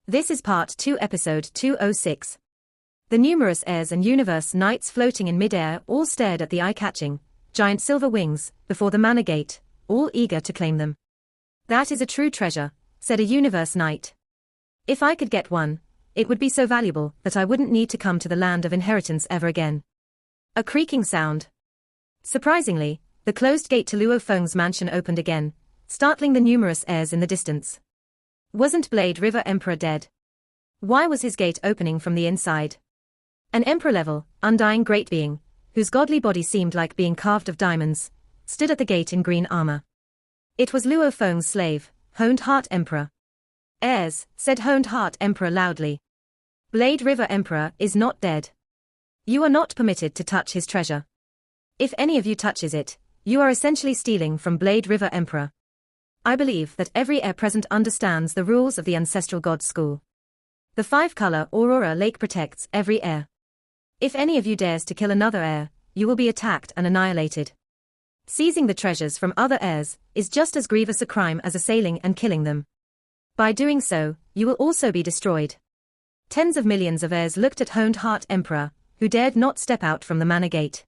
This is Part 2, Episode 206. The numerous heirs and universe knights floating in mid-air all stared at the eye-catching, giant silver wings, before the manor gate, all eager to claim them. "That is a true treasure," said a universe knight. "If I could get one, it would be so valuable that I wouldn't need to come to the land of inheritance ever again." A creaking sound. Surprisingly, the closed gate to Luo Feng's mansion opened again, startling the numerous heirs in the distance. Wasn't Blade River Emperor dead? Why was his gate opening from the inside? An emperor-level, undying great being, whose godly body seemed like being carved of diamonds, stood at the gate in green armor. It was Luo Feng's slave, Honed Heart Emperor. "Heirs," said Honed Heart Emperor loudly. "Blade River Emperor is not dead. You are not permitted to touch his treasure. If any of you touches it, you are essentially stealing from Blade River Emperor. I believe that every heir present understands the rules of the Ancestral God School. The five-color Aurora Lake protects every heir. If any of you dares to kill another heir, you will be attacked and annihilated. Seizing the treasures from other heirs is just as grievous a crime as assailing and killing them. By doing so, you will also be destroyed." Tens of millions of heirs looked at Honed Heart Emperor, who dared not step out from the manor gate.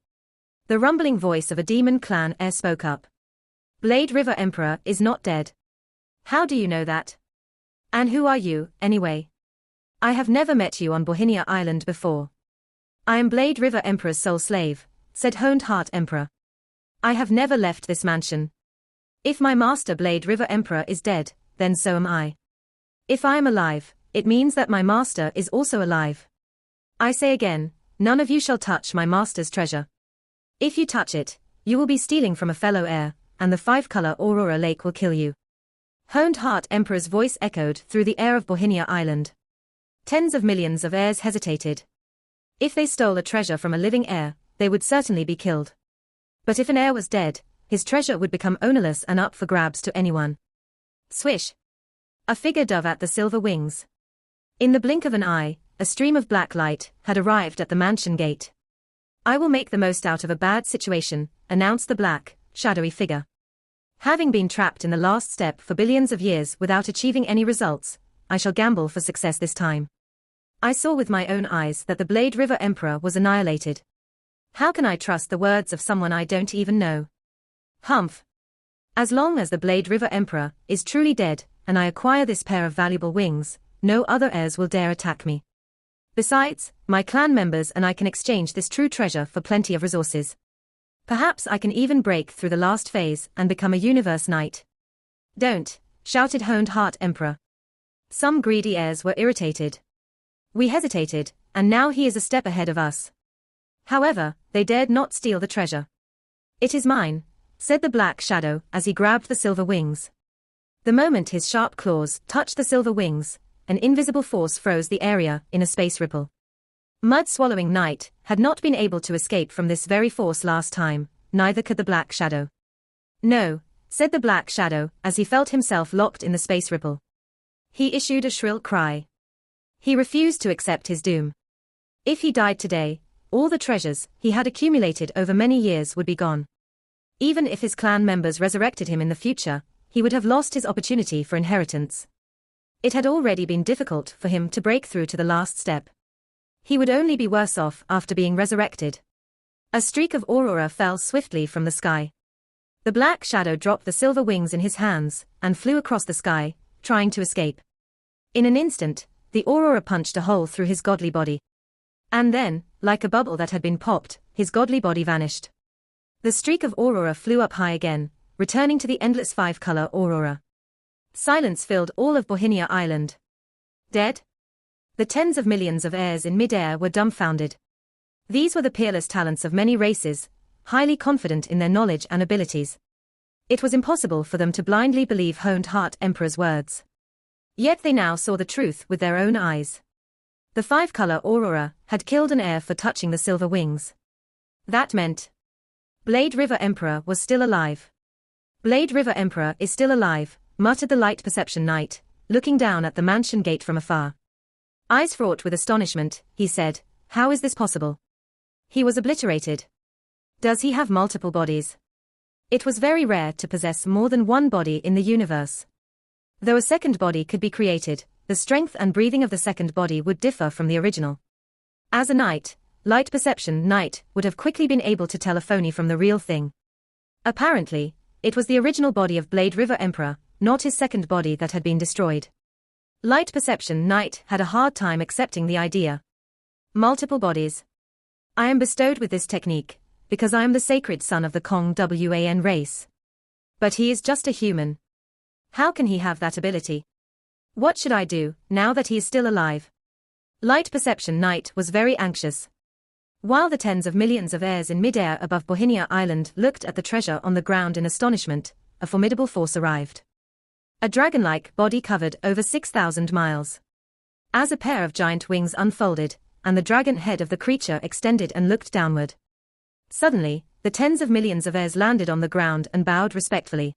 The rumbling voice of a demon clan heir spoke up. "Blade River Emperor is not dead. How do you know that? And who are you, anyway? I have never met you on Bohinia Island before." "I am Blade River Emperor's sole slave," said Honed Heart Emperor. "I have never left this mansion. If my master Blade River Emperor is dead, then so am I. If I am alive, it means that my master is also alive. I say again, none of you shall touch my master's treasure. If you touch it, you will be stealing from a fellow heir, and the five-color Aurora Lake will kill you." Honed Heart Emperor's voice echoed through the air of Bohinia Island. Tens of millions of heirs hesitated. If they stole a treasure from a living heir, they would certainly be killed. But if an heir was dead, his treasure would become ownerless and up for grabs to anyone. Swish! A figure dove at the silver wings. In the blink of an eye, a stream of black light had arrived at the mansion gate. "I will make the most out of a bad situation," announced the black, shadowy figure. "Having been trapped in the last step for billions of years without achieving any results, I shall gamble for success this time. I saw with my own eyes that the Blade River Emperor was annihilated. How can I trust the words of someone I don't even know? Humph. As long as the Blade River Emperor is truly dead, and I acquire this pair of valuable wings, no other heirs will dare attack me. Besides, my clan members and I can exchange this true treasure for plenty of resources. Perhaps I can even break through the last phase and become a universe knight." "Don't," shouted Honed Heart Emperor. Some greedy heirs were irritated. "We hesitated, and now he is a step ahead of us." However, they dared not steal the treasure. "It is mine," said the black shadow as he grabbed the silver wings. The moment his sharp claws touched the silver wings, an invisible force froze the area in a space ripple. Mud-swallowing Knight had not been able to escape from this very force last time, neither could the Black Shadow. "No," said the Black Shadow as he felt himself locked in the space ripple. He issued a shrill cry. He refused to accept his doom. If he died today, all the treasures he had accumulated over many years would be gone. Even if his clan members resurrected him in the future, he would have lost his opportunity for inheritance. It had already been difficult for him to break through to the last step. He would only be worse off after being resurrected. A streak of aurora fell swiftly from the sky. The Black Shadow dropped the silver wings in his hands and flew across the sky, trying to escape. In an instant, the aurora punched a hole through his godly body. And then, like a bubble that had been popped, his godly body vanished. The streak of aurora flew up high again, returning to the endless five-color aurora. Silence filled all of Bohinia Island. Dead? The tens of millions of heirs in mid-air were dumbfounded. These were the peerless talents of many races, highly confident in their knowledge and abilities. It was impossible for them to blindly believe Honed Heart Emperor's words. Yet they now saw the truth with their own eyes. The five-color aurora had killed an heir for touching the silver wings. That meant Blade River Emperor was still alive. "Blade River Emperor is still alive," muttered the Light Perception Knight, looking down at the mansion gate from afar. Eyes fraught with astonishment, he said, "How is this possible? He was obliterated. Does he have multiple bodies?" It was very rare to possess more than one body in the universe. Though a second body could be created, the strength and breathing of the second body would differ from the original. As a knight, light perception knight would have quickly been able to tell a phony from the real thing. Apparently, it was the original body of Blade River Emperor, not his second body that had been destroyed. Light perception knight had a hard time accepting the idea. Multiple bodies. I am bestowed with this technique, because I am the sacred son of the Kong Wan race. But he is just a human. How can he have that ability? What should I do, now that he is still alive? Light perception knight was very anxious. While the tens of millions of heirs in midair above Bohinia Island looked at the treasure on the ground in astonishment, a formidable force arrived. A dragon-like body covered over 6,000 miles. As a pair of giant wings unfolded, and the dragon head of the creature extended and looked downward. Suddenly, the tens of millions of heirs landed on the ground and bowed respectfully.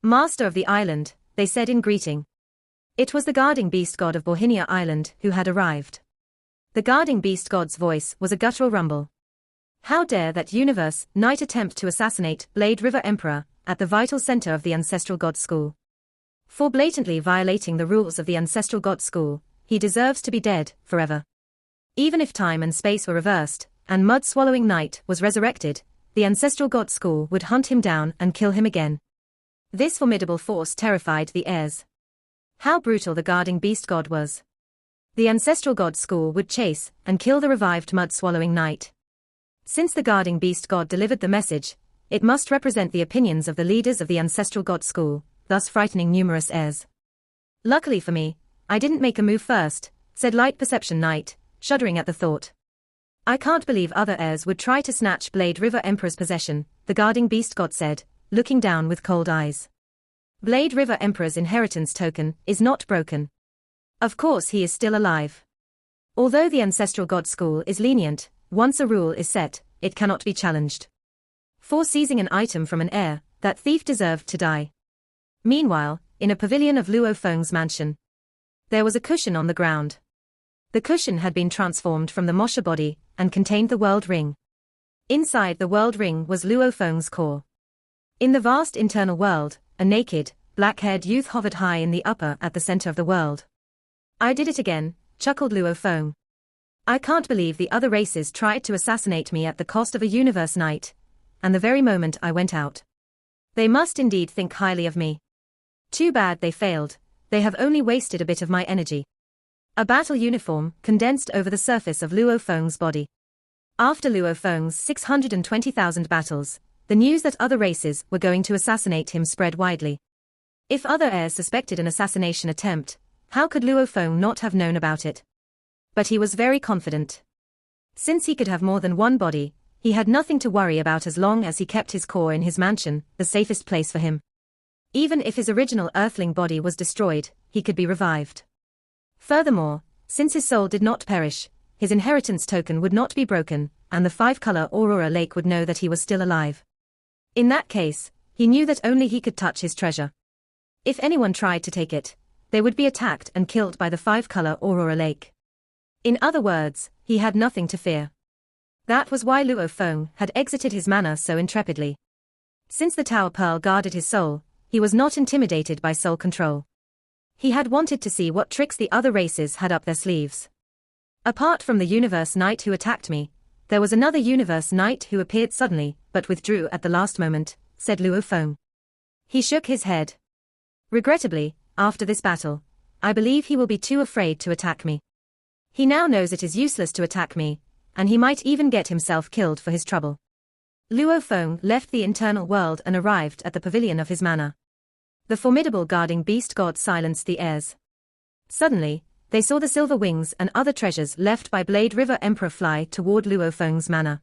Master of the island, they said in greeting. It was the guarding beast god of Bohinia Island who had arrived. The guarding beast god's voice was a guttural rumble. How dare that universe knight attempt to assassinate Blade River Emperor at the vital center of the ancestral god school? For blatantly violating the rules of the ancestral god school, he deserves to be dead forever. Even if time and space were reversed, and mud-swallowing knight was resurrected, the ancestral god school would hunt him down and kill him again. This formidable force terrified the heirs. How brutal the guarding beast god was. The ancestral god school would chase and kill the revived mud-swallowing knight. Since the guarding beast god delivered the message, it must represent the opinions of the leaders of the ancestral god school, thus frightening numerous heirs. Luckily for me, I didn't make a move first, said Light Perception Knight, shuddering at the thought. I can't believe other heirs would try to snatch Blade River Emperor's possession, the guarding beast god said, looking down with cold eyes. Blade River Emperor's inheritance token is not broken. Of course he is still alive. Although the ancestral god school is lenient, once a rule is set, it cannot be challenged. For seizing an item from an heir, that thief deserved to die. Meanwhile, in a pavilion of Luo Feng's mansion, there was a cushion on the ground. The cushion had been transformed from the Mosha body, and contained the world ring. Inside the world ring was Luo Feng's core. In the vast internal world, a naked, black-haired youth hovered high in the upper at the center of the world. I did it again, chuckled Luo Feng. I can't believe the other races tried to assassinate me at the cost of a universe knight, and the very moment I went out. They must indeed think highly of me. Too bad they failed, they have only wasted a bit of my energy. A battle uniform condensed over the surface of Luo Feng's body. After Luo Feng's 620,000 battles, the news that other races were going to assassinate him spread widely. If other heirs suspected an assassination attempt, how could Luo Feng not have known about it? But he was very confident. Since he could have more than one body, he had nothing to worry about as long as he kept his core in his mansion, the safest place for him. Even if his original earthling body was destroyed, he could be revived. Furthermore, since his soul did not perish, his inheritance token would not be broken, and the five-color Aurora Lake would know that he was still alive. In that case, he knew that only he could touch his treasure. If anyone tried to take it, they would be attacked and killed by the five-color Aurora Lake. In other words, he had nothing to fear. That was why Luo Feng had exited his manor so intrepidly. Since the Tower Pearl guarded his soul, he was not intimidated by soul control. He had wanted to see what tricks the other races had up their sleeves. Apart from the Universe Knight who attacked me, there was another Universe Knight who appeared suddenly, but withdrew at the last moment, said Luo Feng. He shook his head. Regrettably, after this battle, I believe he will be too afraid to attack me. He now knows it is useless to attack me, and he might even get himself killed for his trouble. Luo Feng left the internal world and arrived at the pavilion of his manor. The formidable guarding beast god silenced the heirs. Suddenly, they saw the silver wings and other treasures left by Blade River Emperor fly toward Luo Feng's manor.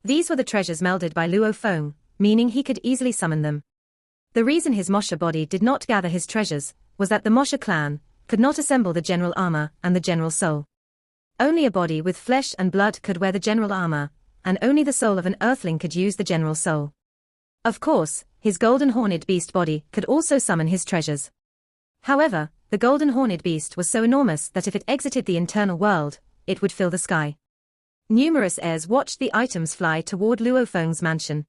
These were the treasures melded by Luo Feng, meaning he could easily summon them. The reason his Mosha body did not gather his treasures was that the Mosha clan could not assemble the general armor and the general soul. Only a body with flesh and blood could wear the general armor, and only the soul of an earthling could use the general soul. Of course, his golden horned beast body could also summon his treasures. However, the golden horned beast was so enormous that if it exited the internal world, it would fill the sky. Numerous heirs watched the items fly toward Luo Feng's mansion.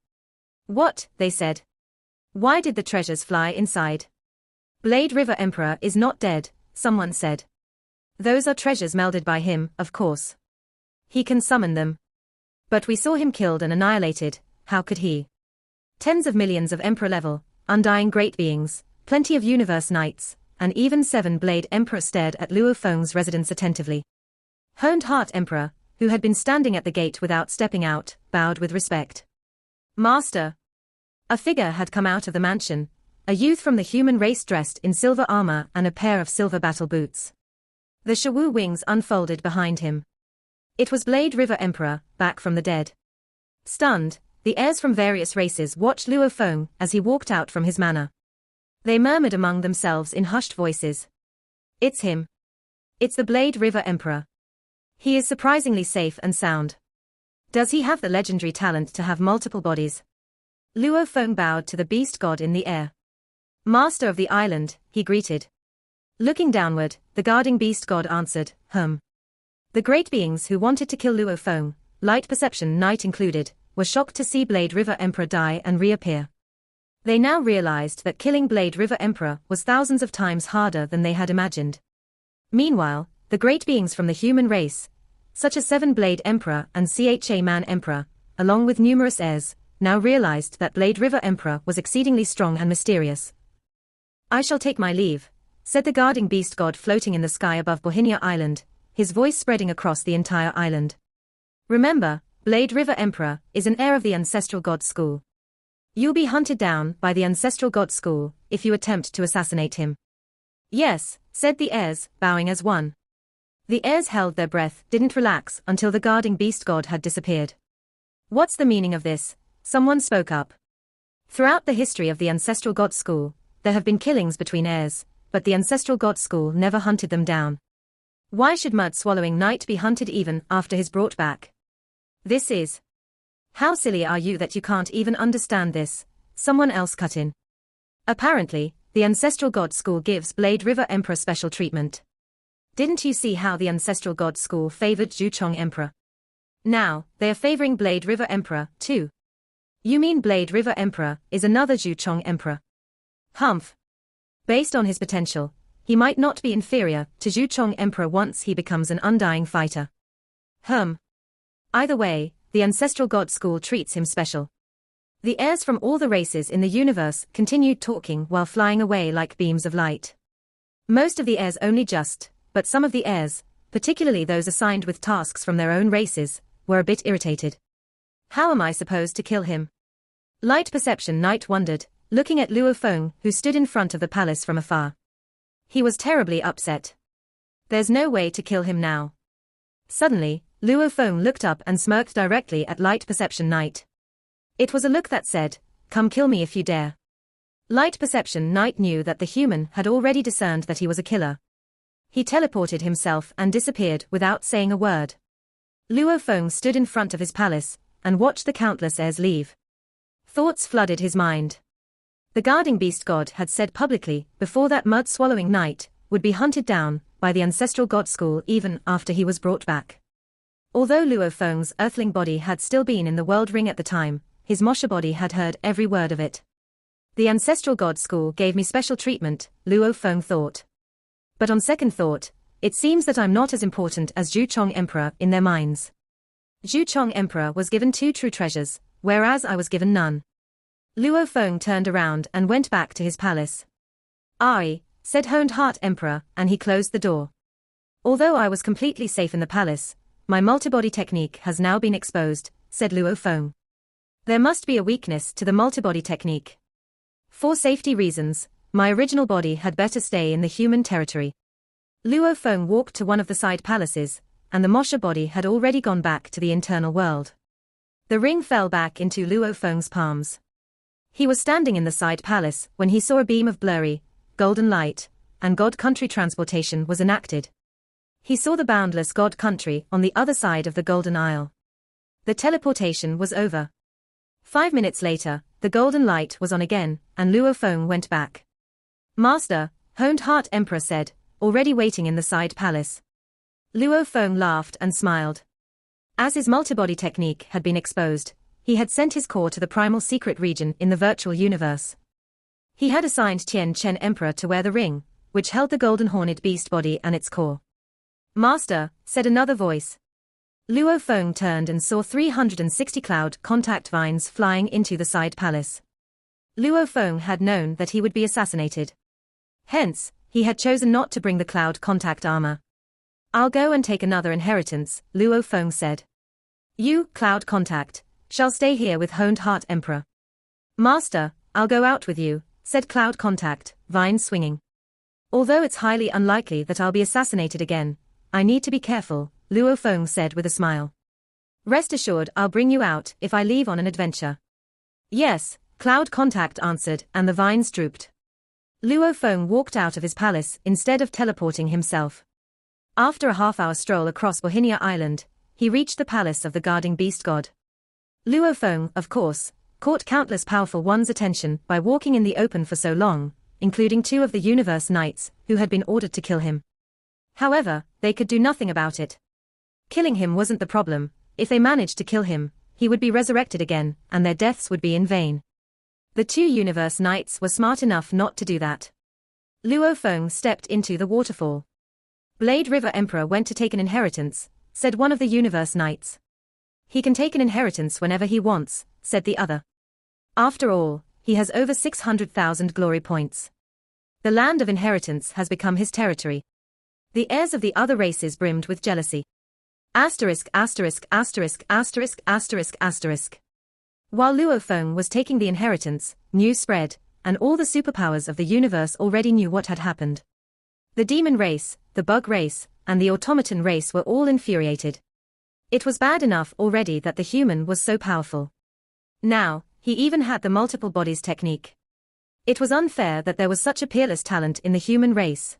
What, they said. Why did the treasures fly inside? Blade River Emperor is not dead, someone said. Those are treasures melded by him, of course. He can summon them. But we saw him killed and annihilated, how could he? Tens of millions of Emperor-level, undying great beings, plenty of universe knights, and even 7-Blade Emperor stared at Luo Feng's residence attentively. Honed Heart Emperor, who had been standing at the gate without stepping out, bowed with respect. Master! A figure had come out of the mansion, a youth from the human race dressed in silver armor and a pair of silver battle boots. The Shawu wings unfolded behind him. It was Blade River Emperor, back from the dead. Stunned, the heirs from various races watched Luo Feng as he walked out from his manor. They murmured among themselves in hushed voices. It's him. It's the Blade River Emperor. He is surprisingly safe and sound. Does he have the legendary talent to have multiple bodies? Luo Feng bowed to the beast god in the air. Master of the island, he greeted. Looking downward, the guarding beast god answered, The great beings who wanted to kill Luo Feng, Light Perception Knight included, were shocked to see Blade River Emperor die and reappear. They now realized that killing Blade River Emperor was thousands of times harder than they had imagined. Meanwhile, the great beings from the human race, such as 7-Blade Emperor and Cha Man Emperor, along with numerous heirs, now realized that Blade River Emperor was exceedingly strong and mysterious. I shall take my leave, said the guarding beast god floating in the sky above Bohinia Island, his voice spreading across the entire island. Remember, Blade River Emperor is an heir of the Ancestral God School. You'll be hunted down by the Ancestral God School if you attempt to assassinate him. Yes, said the heirs, bowing as one. The heirs held their breath, didn't relax until the guarding beast god had disappeared. What's the meaning of this? Someone spoke up. Throughout the history of the Ancestral God School, there have been killings between heirs, but the Ancestral God School never hunted them down. Why should Mud-Swallowing Knight be hunted even after he's brought back? This is... How silly are you that you can't even understand this? Someone else cut in. Apparently, the Ancestral God School gives Blade River Emperor special treatment. Didn't you see how the Ancestral God School favored Zhuchong Emperor? Now, they are favoring Blade River Emperor, too. You mean Blade River Emperor is another Zhuchong Emperor? Humph. Based on his potential, he might not be inferior to Zhuchong Emperor once he becomes an undying fighter. Either way, the Ancestral God School treats him special. The heirs from all the races in the universe continued talking while flying away like beams of light. Most of the heirs only just, but some of the heirs, particularly those assigned with tasks from their own races, were a bit irritated. How am I supposed to kill him? Light Perception Knight wondered, looking at Luo Feng who stood in front of the palace from afar. He was terribly upset. There's no way to kill him now. Suddenly, Luo Feng looked up and smirked directly at Light Perception Knight. It was a look that said, "Come kill me if you dare." Light Perception Knight knew that the human had already discerned that he was a killer. He teleported himself and disappeared without saying a word. Luo Feng stood in front of his palace and watched the countless heirs leave. Thoughts flooded his mind. The guarding beast god had said publicly before that Mud-Swallowing Knight would be hunted down by the Ancestral God School even after he was brought back. Although Luo Feng's earthling body had still been in the world ring at the time, his Mosha body had heard every word of it. The Ancestral God School gave me special treatment, Luo Feng thought. But on second thought, it seems that I'm not as important as Zhuchong Emperor in their minds. Zhuchong Emperor was given 2 true treasures, whereas I was given none. Luo Feng turned around and went back to his palace. "Ai," said Honed Heart Emperor, and he closed the door. "Although I was completely safe in the palace, my multibody technique has now been exposed," said Luo Feng. "There must be a weakness to the multibody technique. For safety reasons, my original body had better stay in the human territory." Luo Feng walked to one of the side palaces, and the Mosha body had already gone back to the internal world. The ring fell back into Luo Feng's palms. He was standing in the side palace when he saw a beam of blurry, golden light, and God Country transportation was enacted. He saw the boundless God Country on the other side of the Golden Isle. The teleportation was over. 5 minutes later, the golden light was on again, and Luo Feng went back. "Master," Honed Heart Emperor said, already waiting in the side palace. Luo Feng laughed and smiled. As his multibody technique had been exposed, he had sent his core to the primal secret region in the virtual universe. He had assigned Tian Chen Emperor to wear the ring, which held the golden horned beast body and its core. Master, said another voice. Luo Feng turned and saw 360 cloud contact vines flying into the side palace. Luo Feng had known that he would be assassinated. Hence, he had chosen not to bring the cloud contact armor. I'll go and take another inheritance, Luo Feng said. You, cloud contact, shall stay here with Honed Heart Emperor. Master, I'll go out with you, said cloud contact, vine swinging. Although it's highly unlikely that I'll be assassinated again, I need to be careful, Luo Feng said with a smile. Rest assured I'll bring you out if I leave on an adventure. Yes, cloud contact answered, and the vines drooped. Luo Feng walked out of his palace instead of teleporting himself. After a half-hour stroll across Bohinia Island, he reached the palace of the guarding beast god. Luo Feng, of course, caught countless powerful ones' attention by walking in the open for so long, including 2 of the Universe Knights, who had been ordered to kill him. However, they could do nothing about it. Killing him wasn't the problem. If they managed to kill him, he would be resurrected again, and their deaths would be in vain. The 2 Universe Knights were smart enough not to do that. Luo Feng stepped into the waterfall. Blade River Emperor went to take an inheritance, said one of the Universe Knights. He can take an inheritance whenever he wants, said the other. After all, he has over 600,000 glory points. The land of inheritance has become his territory. The heirs of the other races brimmed with jealousy. Asterisk asterisk asterisk asterisk asterisk asterisk. While Luo Feng was taking the inheritance, news spread, and all the superpowers of the universe already knew what had happened. The demon race, the bug race, and the automaton race were all infuriated. It was bad enough already that the human was so powerful. Now, he even had the multiple bodies technique. It was unfair that there was such a peerless talent in the human race.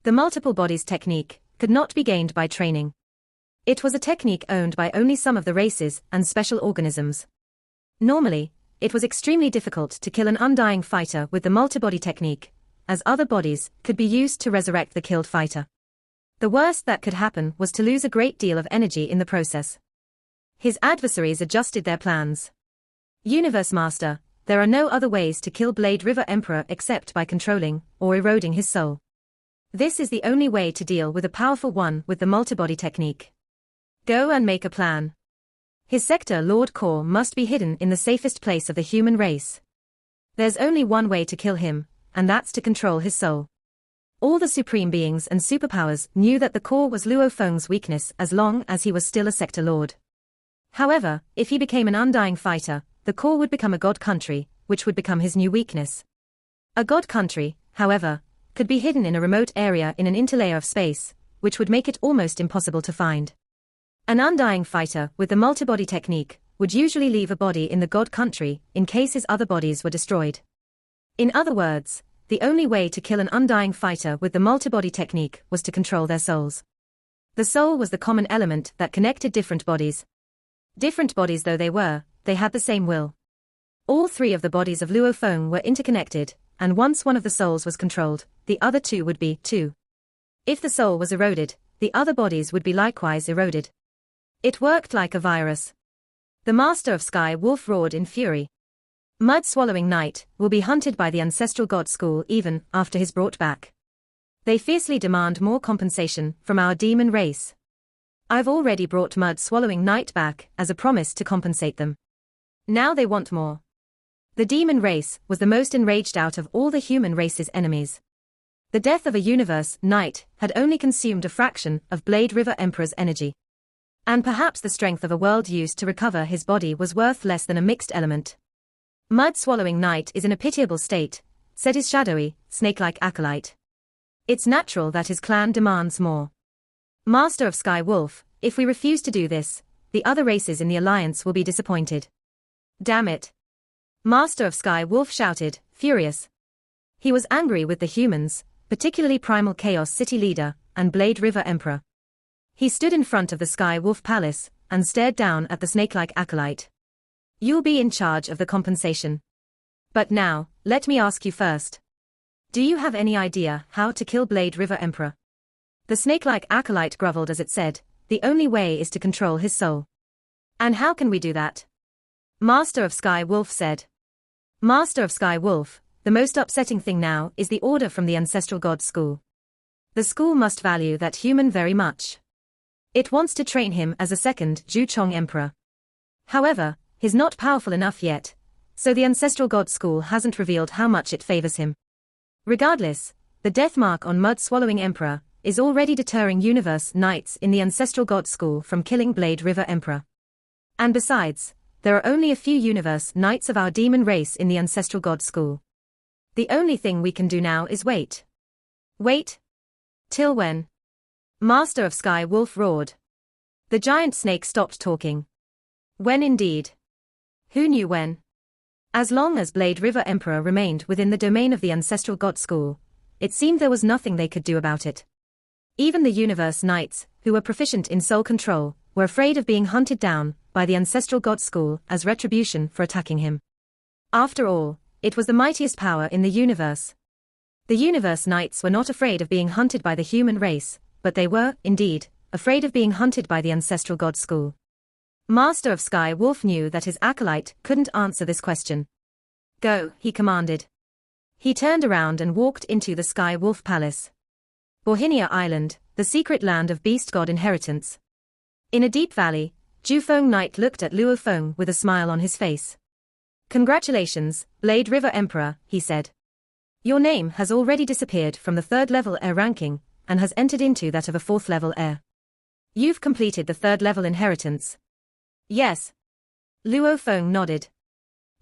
The multiple bodies technique could not be gained by training. It was a technique owned by only some of the races and special organisms. Normally, it was extremely difficult to kill an undying fighter with the multibody technique, as other bodies could be used to resurrect the killed fighter. The worst that could happen was to lose a great deal of energy in the process. His adversaries adjusted their plans. Universe Master, there are no other ways to kill Blade River Emperor except by controlling or eroding his soul. This is the only way to deal with a powerful one with the multibody technique. Go and make a plan. His sector Lord Core must be hidden in the safest place of the human race. There's only one way to kill him, and that's to control his soul. All the supreme beings and superpowers knew that the core was Luo Feng's weakness as long as he was still a sector lord. However, if he became an undying fighter, the core would become a god country, which would become his new weakness. A god country, however, could be hidden in a remote area in an interlayer of space, which would make it almost impossible to find. An undying fighter with the multibody technique would usually leave a body in the god country in case his other bodies were destroyed. In other words, the only way to kill an undying fighter with the multibody technique was to control their souls. The soul was the common element that connected different bodies. Different bodies though they were, they had the same will. All 3 of the bodies of Luo Feng were interconnected, and once one of the souls was controlled, the other 2 would be, too. If the soul was eroded, the other bodies would be likewise eroded. It worked like a virus. The Master of Sky Wolf roared in fury. Mud-swallowing Knight will be hunted by the ancestral god school even after he's brought back. They fiercely demand more compensation from our demon race. I've already brought Mud-swallowing Knight back as a promise to compensate them. Now they want more. The demon race was the most enraged out of all the human race's enemies. The death of a universe knight had only consumed a fraction of Blade River Emperor's energy. And perhaps the strength of a world used to recover his body was worth less than a mixed element. Mud-swallowing Knight is in a pitiable state, said his shadowy, snake-like acolyte. It's natural that his clan demands more. Master of Sky Wolf, if we refuse to do this, the other races in the alliance will be disappointed. Damn it. Master of Sky Wolf shouted, furious. He was angry with the humans, particularly Primal Chaos City Leader and Blade River Emperor. He stood in front of the Sky Wolf Palace and stared down at the snake-like acolyte. You'll be in charge of the compensation. But now, let me ask you first. Do you have any idea how to kill Blade River Emperor? The snake-like acolyte groveled as it said, the only way is to control his soul. And how can we do that? Master of Sky Wolf said. Master of Sky Wolf, the most upsetting thing now is the order from the ancestral god school. The school must value that human very much. It wants to train him as a second Zhuchong emperor. However, he's not powerful enough yet, so the ancestral god school hasn't revealed how much it favors him. Regardless, the death mark on mud-swallowing emperor is already deterring universe knights in the ancestral god school from killing Blade River Emperor. And besides, there are only a few universe knights of our demon race in the ancestral god school. The only thing we can do now is wait. Wait? Till when? Master of Sky Wolf roared. The giant snake stopped talking. When indeed? Who knew when? As long as Blade River Emperor remained within the domain of the ancestral god school, it seemed there was nothing they could do about it. Even the universe knights, who were proficient in soul control, were afraid of being hunted down by the ancestral god school as retribution for attacking him. After all, it was the mightiest power in the universe. The universe knights were not afraid of being hunted by the human race, but they were, indeed, afraid of being hunted by the ancestral god school. Master of Sky Wolf knew that his acolyte couldn't answer this question. Go, he commanded. He turned around and walked into the Sky Wolf Palace. Bohinia Island, the secret land of beast god inheritance. In a deep valley, Jufeng Knight looked at Luo Feng with a smile on his face. Congratulations, Blade River Emperor, he said. Your name has already disappeared from the 3rd level heir ranking, and has entered into that of a 4th level heir. You've completed the 3rd level inheritance. Yes. Luo Feng nodded.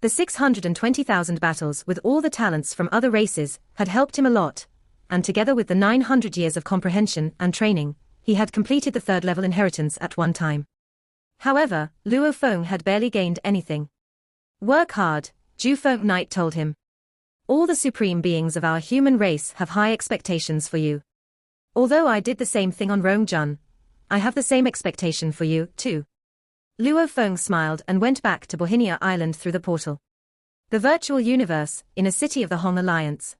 The 620,000 battles with all the talents from other races had helped him a lot, and together with the 900 years of comprehension and training, he had completed the 3rd level inheritance at one time. However, Luo Feng had barely gained anything. Work hard, Jufeng Knight told him. All the supreme beings of our human race have high expectations for you. Although I did the same thing on Rongjun, I have the same expectation for you, too. Luo Feng smiled and went back to Bohinia Island through the portal. The virtual universe, in a city of the Hong Alliance.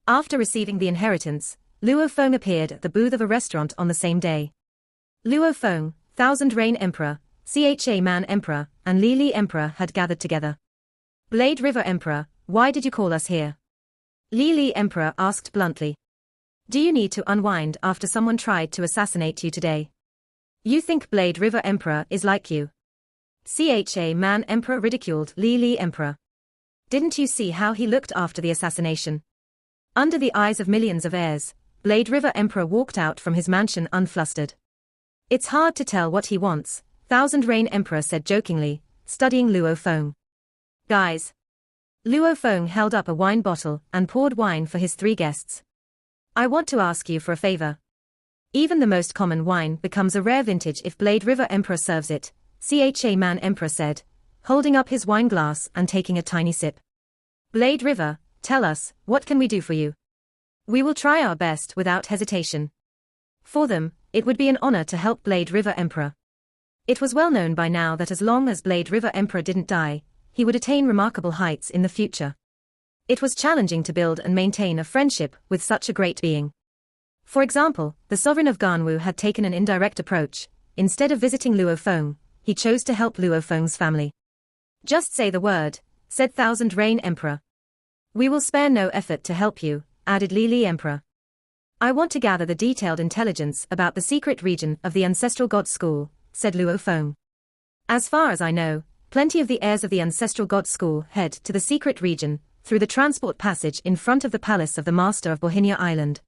After receiving the inheritance, Luo Feng appeared at the booth of a restaurant on the same day. Luo Feng, Thousand Rain Emperor, Cha Man Emperor, and Li Li Emperor had gathered together. Blade River Emperor, why did you call us here? Li Li Emperor asked bluntly. Do you need to unwind after someone tried to assassinate you today? You think Blade River Emperor is like you? Cha Man Emperor ridiculed Li Li Emperor. Didn't you see how he looked after the assassination? Under the eyes of millions of heirs, Blade River Emperor walked out from his mansion unflustered. It's hard to tell what he wants, Thousand Rain Emperor said jokingly, studying Luo Feng. Guys. Luo Feng held up a wine bottle and poured wine for his 3 guests. I want to ask you for a favor. Even the most common wine becomes a rare vintage if Blade River Emperor serves it, Cha Man Emperor said, holding up his wine glass and taking a tiny sip. Blade River, tell us, what can we do for you? We will try our best without hesitation. For them, it would be an honor to help Blade River Emperor. It was well known by now that as long as Blade River Emperor didn't die, he would attain remarkable heights in the future. It was challenging to build and maintain a friendship with such a great being. For example, the sovereign of Ganwu had taken an indirect approach. Instead of visiting Luo Feng, he chose to help Luo Feng's family. Just say the word, said Thousand Rain Emperor. We will spare no effort to help you, added Li Li Emperor. I want to gather the detailed intelligence about the secret region of the ancestral god school, said Luo Feng. As far as I know, plenty of the heirs of the ancestral god school head to the secret region through the transport passage in front of the palace of the master of Bohinia Island.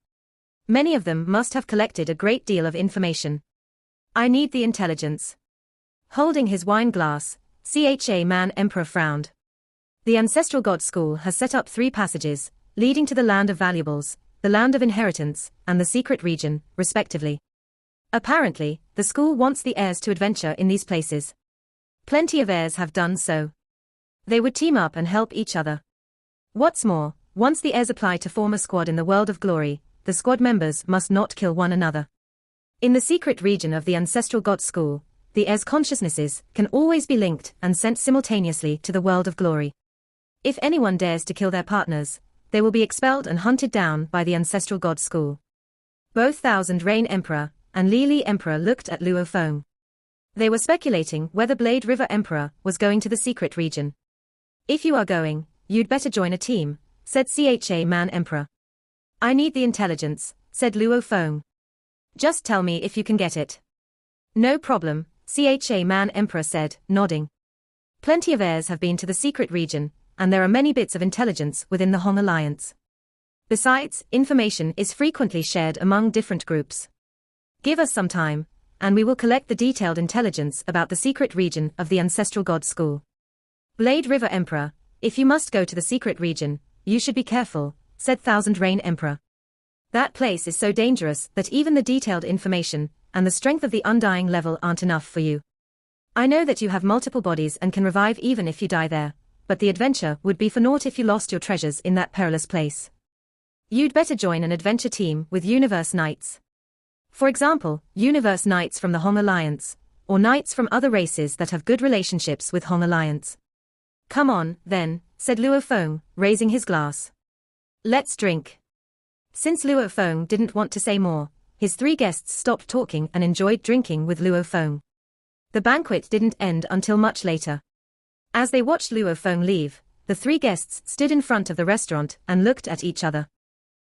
Many of them must have collected a great deal of information. I need the intelligence. Holding his wine glass, Cha Man Emperor frowned. The ancestral god school has set up 3 passages, leading to the land of valuables, the land of inheritance, and the secret region, respectively. Apparently, the school wants the heirs to adventure in these places. Plenty of heirs have done so. They would team up and help each other. What's more, once the heirs apply to form a squad in the world of glory, the squad members must not kill one another. In the secret region of the ancestral god school, the heirs' consciousnesses can always be linked and sent simultaneously to the world of glory. If anyone dares to kill their partners, they will be expelled and hunted down by the ancestral god school. Both Thousand Rain Emperor and Li Li Emperor looked at Luo Feng. They were speculating whether Blade River Emperor was going to the secret region. If you are going, you'd better join a team, said CHA Man Emperor. I need the intelligence, said Luo Feng. Just tell me if you can get it. No problem, CHA Man Emperor said, nodding. Plenty of heirs have been to the secret region, and there are many bits of intelligence within the Hong Alliance. Besides, information is frequently shared among different groups. Give us some time, and we will collect the detailed intelligence about the secret region of the Ancestral God School. Blade River Emperor, if you must go to the secret region, you should be careful, said Thousand Rain Emperor. That place is so dangerous that even the detailed information and the strength of the undying level aren't enough for you. I know that you have multiple bodies and can revive even if you die there, but the adventure would be for naught if you lost your treasures in that perilous place. You'd better join an adventure team with Universe Knights. For example, Universe Knights from the Hong Alliance, or Knights from other races that have good relationships with Hong Alliance. Come on, then, said Luo Feng, raising his glass. Let's drink. Since Luo Feng didn't want to say more, his three guests stopped talking and enjoyed drinking with Luo Feng. The banquet didn't end until much later. As they watched Luo Feng leave, the three guests stood in front of the restaurant and looked at each other.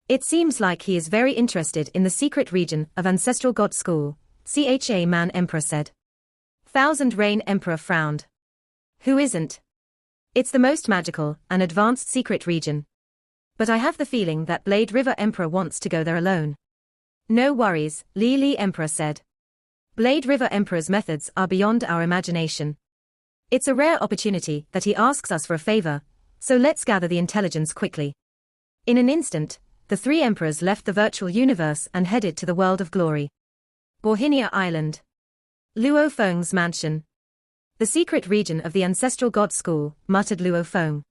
It seems like he is very interested in the secret region of Ancestral God School, CHA Man Emperor said. Thousand Rain Emperor frowned. Who isn't? It's the most magical and advanced secret region. But I have the feeling that Blade River Emperor wants to go there alone. No worries, Li Emperor said. Blade River Emperor's methods are beyond our imagination. It's a rare opportunity that he asks us for a favor, so let's gather the intelligence quickly. In an instant, the three emperors left the virtual universe and headed to the world of glory. Borhinia Island. Luo Feng's mansion. The secret region of the Ancestral God School, muttered Luo Feng.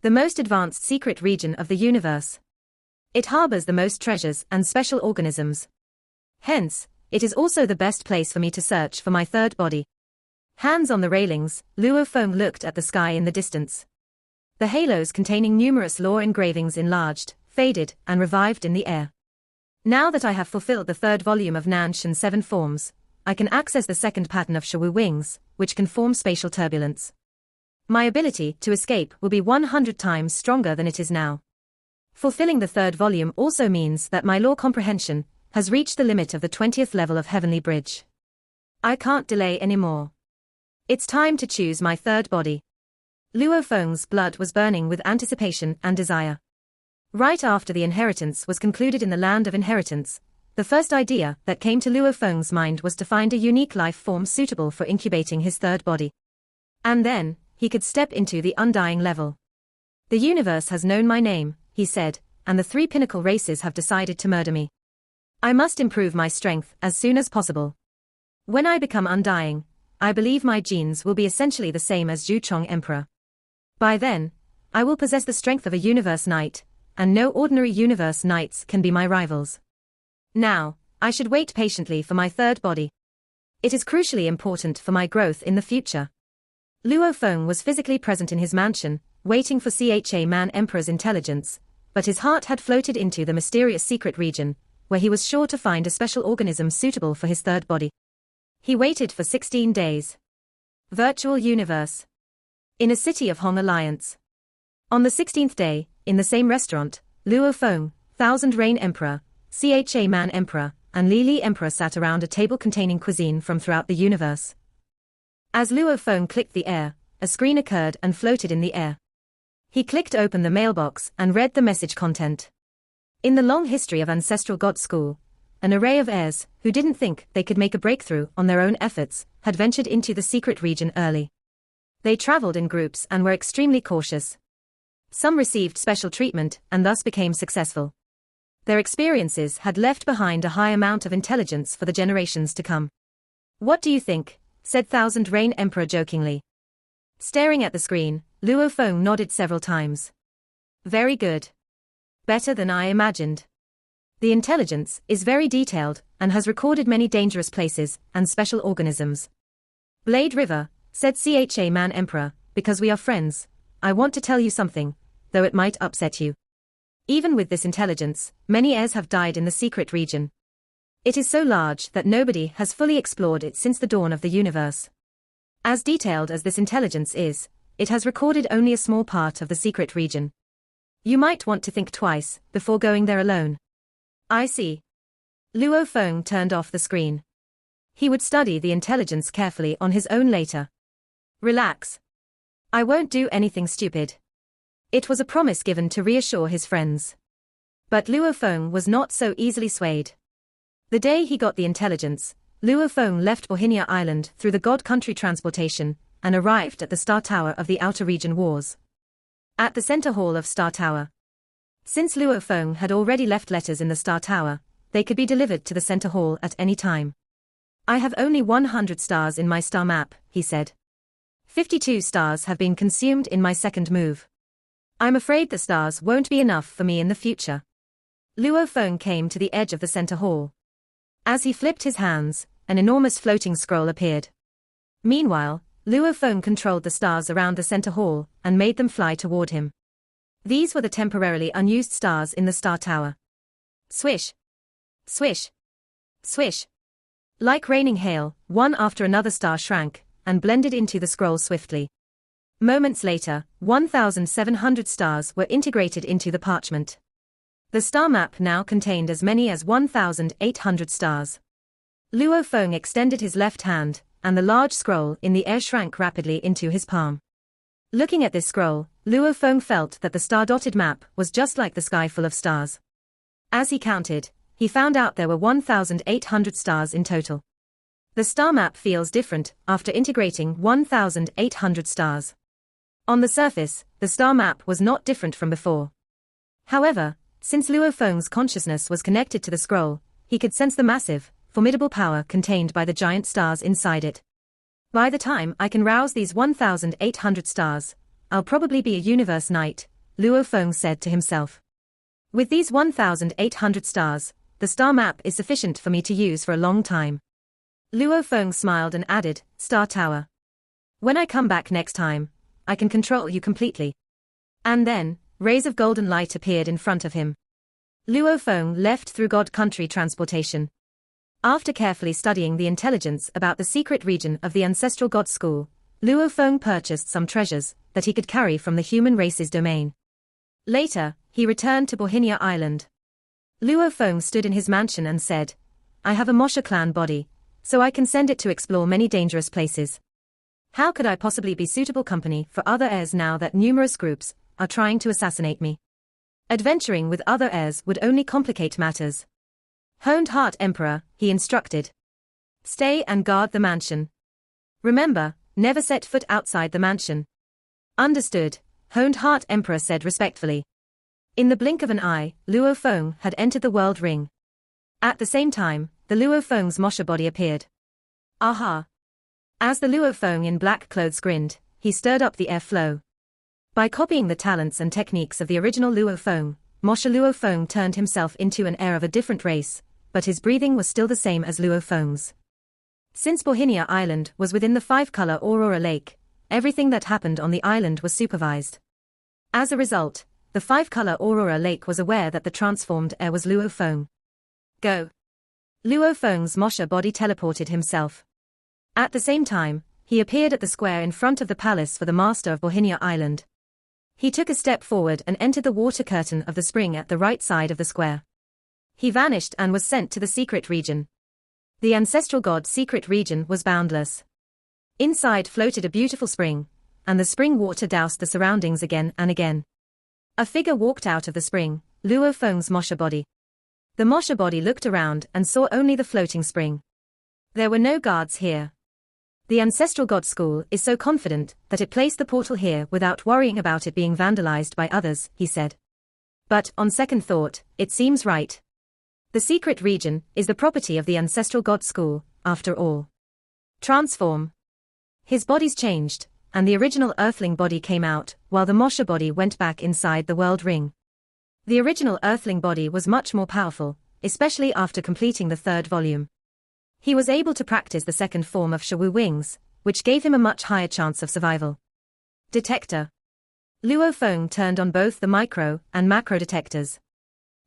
The most advanced secret region of the universe. It harbors the most treasures and special organisms. Hence, it is also the best place for me to search for my third body. Hands on the railings, Luo Feng looked at the sky in the distance. The halos containing numerous lore engravings enlarged, faded, and revived in the air. Now that I have fulfilled the third volume of Nanshan 7 forms, I can access the second pattern of Shawu wings, which can form spatial turbulence. My ability to escape will be 100 times stronger than it is now. Fulfilling the third volume also means that my lore comprehension has reached the limit of the 20th level of Heavenly Bridge. I can't delay anymore. It's time to choose my third body. Luo Feng's blood was burning with anticipation and desire. Right after the inheritance was concluded in the land of inheritance, the first idea that came to Luo Feng's mind was to find a unique life form suitable for incubating his third body. And then, he could step into the undying level. The universe has known my name, he said, and the three pinnacle races have decided to murder me. I must improve my strength as soon as possible. When I become undying, I believe my genes will be essentially the same as Zhu Chong Emperor. By then, I will possess the strength of a Universe Knight, and no ordinary Universe Knights can be my rivals. Now, I should wait patiently for my third body. It is crucially important for my growth in the future. Luo Feng was physically present in his mansion, waiting for CHA Man Emperor's intelligence, but his heart had floated into the mysterious secret region, where he was sure to find a special organism suitable for his third body. He waited for 16 days. Virtual Universe. In a city of Hong Alliance. On the 16th day, in the same restaurant, Luo Feng, Thousand Rain Emperor, CHA Man Emperor, and Li Emperor sat around a table containing cuisine from throughout the universe. As Luo Feng clicked the air, a screen occurred and floated in the air. He clicked open the mailbox and read the message content. In the long history of Ancestral God School, an array of heirs, who didn't think they could make a breakthrough on their own efforts, had ventured into the secret region early. They traveled in groups and were extremely cautious. Some received special treatment and thus became successful. Their experiences had left behind a high amount of intelligence for the generations to come. What do you think? Said Thousand Rain Emperor jokingly. Staring at the screen, Luo Feng nodded several times. Very good. Better than I imagined. The intelligence is very detailed and has recorded many dangerous places and special organisms. Blade River, said CHA Man Emperor, because we are friends, I want to tell you something, though it might upset you. Even with this intelligence, many heirs have died in the secret region. It is so large that nobody has fully explored it since the dawn of the universe. As detailed as this intelligence is, it has recorded only a small part of the secret region. You might want to think twice before going there alone. I see. Luo Feng turned off the screen. He would study the intelligence carefully on his own later. Relax. I won't do anything stupid. It was a promise given to reassure his friends. But Luo Feng was not so easily swayed. The day he got the intelligence, Luo Feng left Bohinia Island through the God Country transportation and arrived at the Star Tower of the Outer Region Wars. At the center hall of Star Tower. Since Luo Feng had already left letters in the Star Tower, they could be delivered to the center hall at any time. I have only 100 stars in my star map, he said. 52 stars have been consumed in my second move. I'm afraid the stars won't be enough for me in the future. Luo Feng came to the edge of the center hall. As he flipped his hands, an enormous floating scroll appeared. Meanwhile, Luo Feng controlled the stars around the center hall and made them fly toward him. These were the temporarily unused stars in the Star Tower. Swish! Swish! Swish! Like raining hail, one after another star shrank and blended into the scroll swiftly. Moments later, 1,700 stars were integrated into the parchment. The star map now contained as many as 1,800 stars. Luo Feng extended his left hand, and the large scroll in the air shrank rapidly into his palm. Looking at this scroll, Luo Feng felt that the star-dotted map was just like the sky full of stars. As he counted, he found out there were 1,800 stars in total. The star map feels different after integrating 1,800 stars. On the surface, the star map was not different from before. However, since Luo Feng's consciousness was connected to the scroll, he could sense the massive, formidable power contained by the giant stars inside it. By the time I can rouse these 1,800 stars, I'll probably be a universe knight, Luo Feng said to himself. With these 1,800 stars, the star map is sufficient for me to use for a long time. Luo Feng smiled and added, Star Tower. When I come back next time, I can control you completely. And then, rays of golden light appeared in front of him. Luo Feng left through God Country transportation. After carefully studying the intelligence about the secret region of the ancestral god school, Luo Feng purchased some treasures that he could carry from the human race's domain. Later, he returned to Bohinia Island. Luo Feng stood in his mansion and said, I have a Mosha clan body, so I can send it to explore many dangerous places. How could I possibly be suitable company for other heirs now that numerous groups are trying to assassinate me? Adventuring with other heirs would only complicate matters. Honed Heart Emperor, he instructed. Stay and guard the mansion. Remember, never set foot outside the mansion. Understood, Honed Heart Emperor said respectfully. In the blink of an eye, Luo Feng had entered the world ring. At the same time, the Luo Feng's Mosha body appeared. Aha! As the Luo Feng in black clothes grinned, he stirred up the airflow. By copying the talents and techniques of the original Luo Feng, Mosha Luo Feng turned himself into an heir of a different race, but his breathing was still the same as Luo Feng's. Since Bohinia Island was within the five-color Aurora Lake, everything that happened on the island was supervised. As a result, the five-color Aurora Lake was aware that the transformed heir was Luo Feng. Go! Luo Feng's Mosha body teleported himself. At the same time, he appeared at the square in front of the palace for the master of Bohinia Island. He took a step forward and entered the water curtain of the spring at the right side of the square. He vanished and was sent to the secret region. The ancestral god's secret region was boundless. Inside floated a beautiful spring, and the spring water doused the surroundings again and again. A figure walked out of the spring, Luo Feng's Mosha body. The Mosha body looked around and saw only the floating spring. There were no guards here. The ancestral god school is so confident that it placed the portal here without worrying about it being vandalized by others, he said. But, on second thought, it seems right. The secret region is the property of the ancestral god school, after all. Transform. His bodies changed, and the original earthling body came out, while the Mosha body went back inside the world ring. The original earthling body was much more powerful, especially after completing the third volume. He was able to practice the second form of Shawu wings, which gave him a much higher chance of survival. Detector. Luo Feng turned on both the micro and macro detectors.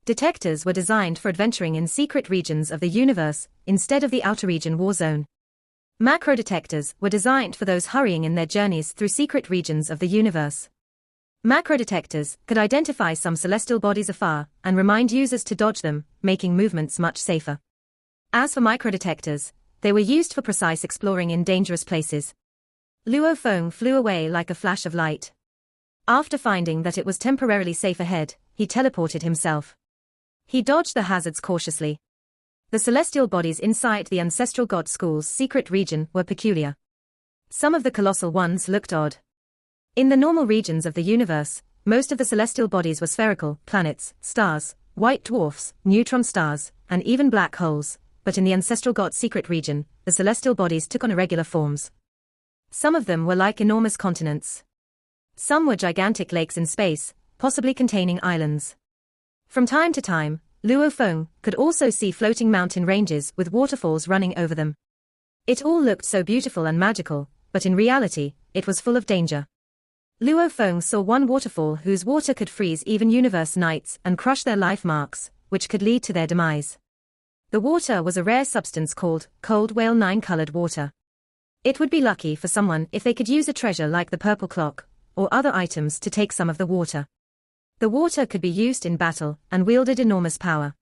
Detectors were designed for adventuring in secret regions of the universe, instead of the outer region war zone. Macro detectors were designed for those hurrying in their journeys through secret regions of the universe. Macrodetectors could identify some celestial bodies afar and remind users to dodge them, making movements much safer. As for microdetectors, they were used for precise exploring in dangerous places. Luo Feng flew away like a flash of light. After finding that it was temporarily safe ahead, he teleported himself. He dodged the hazards cautiously. The celestial bodies inside the ancestral god school's secret region were peculiar. Some of the colossal ones looked odd. In the normal regions of the universe, most of the celestial bodies were spherical: planets, stars, white dwarfs, neutron stars, and even black holes, but in the ancestral god secret region, the celestial bodies took on irregular forms. Some of them were like enormous continents. Some were gigantic lakes in space, possibly containing islands. From time to time, Luo Feng could also see floating mountain ranges with waterfalls running over them. It all looked so beautiful and magical, but in reality, it was full of danger. Luo Feng saw one waterfall whose water could freeze even universe knights and crush their life marks, which could lead to their demise. The water was a rare substance called cold whale 9-colored water. It would be lucky for someone if they could use a treasure like the purple clock, or other items to take some of the water. The water could be used in battle and wielded enormous power.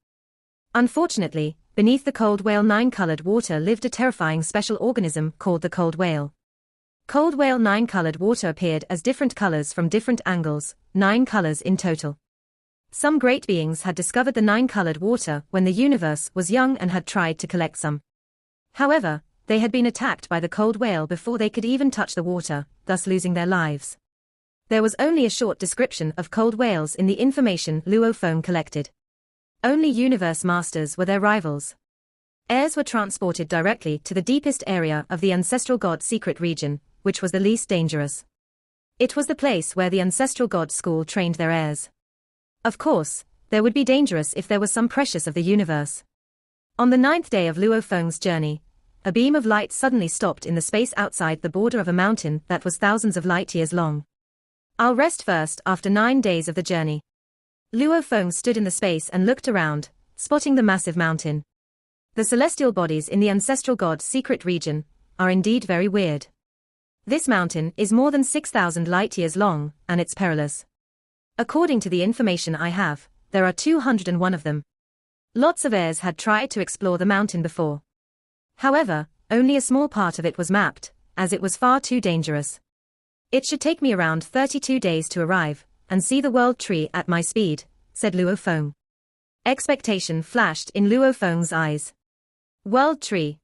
Unfortunately, beneath the cold whale 9-colored water lived a terrifying special organism called the cold whale. Cold whale 9-colored water appeared as different colors from different angles, 9 colors in total. Some great beings had discovered the 9-colored water when the universe was young and had tried to collect some. However, they had been attacked by the cold whale before they could even touch the water, thus losing their lives. There was only a short description of cold whales in the information Luo Feng collected. Only universe masters were their rivals. Heirs were transported directly to the deepest area of the ancestral god secret region, which was the least dangerous. It was the place where the ancestral god school trained their heirs. Of course, there would be dangerous if there was some precious of the universe. On the 9th day of Luo Feng's journey, a beam of light suddenly stopped in the space outside the border of a mountain that was thousands of light years long. "I'll rest first after 9 days of the journey." Luo Feng stood in the space and looked around, spotting the massive mountain. The celestial bodies in the ancestral god's secret region are indeed very weird. This mountain is more than 6,000 light years long, and it's perilous. According to the information I have, there are 201 of them. Lots of heirs had tried to explore the mountain before. However, only a small part of it was mapped, as it was far too dangerous. "It should take me around 32 days to arrive and see the world tree at my speed," said Luo Feng. Expectation flashed in Luo Feng's eyes. World tree.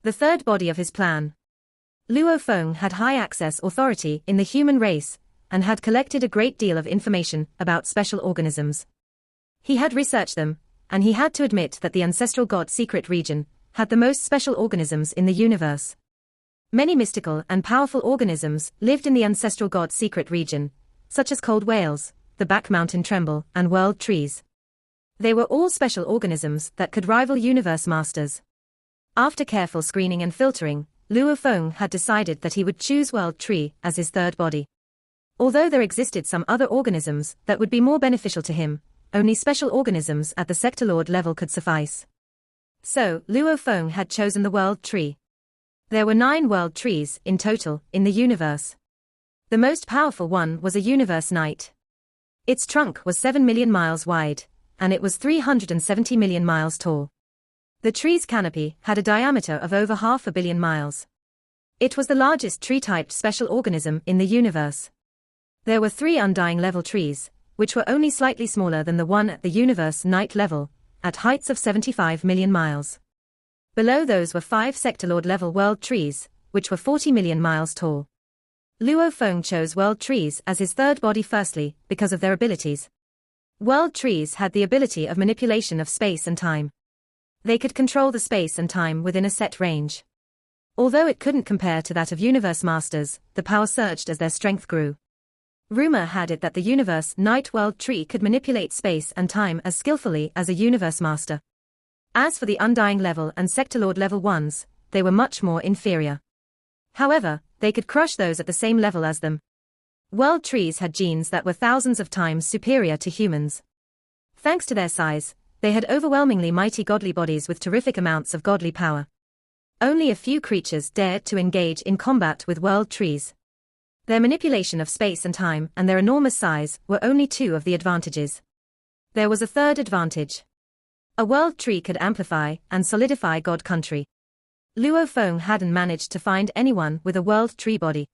The third body of his plan. Luo Feng had high access authority in the human race and had collected a great deal of information about special organisms. He had researched them, and he had to admit that the ancestral god secret region had the most special organisms in the universe. Many mystical and powerful organisms lived in the ancestral god secret region, such as cold whales, the back mountain tremble, and world trees. They were all special organisms that could rival universe masters. After careful screening and filtering, Luo Feng had decided that he would choose world tree as his third body. Although there existed some other organisms that would be more beneficial to him, only special organisms at the sector lord level could suffice. So, Luo Feng had chosen the world tree. There were 9 world trees in total in the universe. The most powerful one was a universe knight. Its trunk was 7 million miles wide, and it was 370 million miles tall. The tree's canopy had a diameter of over 500 million miles. It was the largest tree-typed special organism in the universe. There were 3 undying level trees, which were only slightly smaller than the one at the universe knight level, at heights of 75 million miles. Below those were 5 sector lord level world trees, which were 40 million miles tall. Luo Feng chose world trees as his third body firstly, because of their abilities. World trees had the ability of manipulation of space and time. They could control the space and time within a set range. Although it couldn't compare to that of universe masters, the power surged as their strength grew. Rumor had it that the universe knight world tree could manipulate space and time as skillfully as a universe master. As for the undying level and sector lord level ones, they were much more inferior. However, they could crush those at the same level as them. World trees had genes that were thousands of times superior to humans. Thanks to their size, they had overwhelmingly mighty godly bodies with terrific amounts of godly power. Only a few creatures dared to engage in combat with world trees. Their manipulation of space and time and their enormous size were only two of the advantages. There was a third advantage. A world tree could amplify and solidify God country. Luo Feng hadn't managed to find anyone with a world tree body.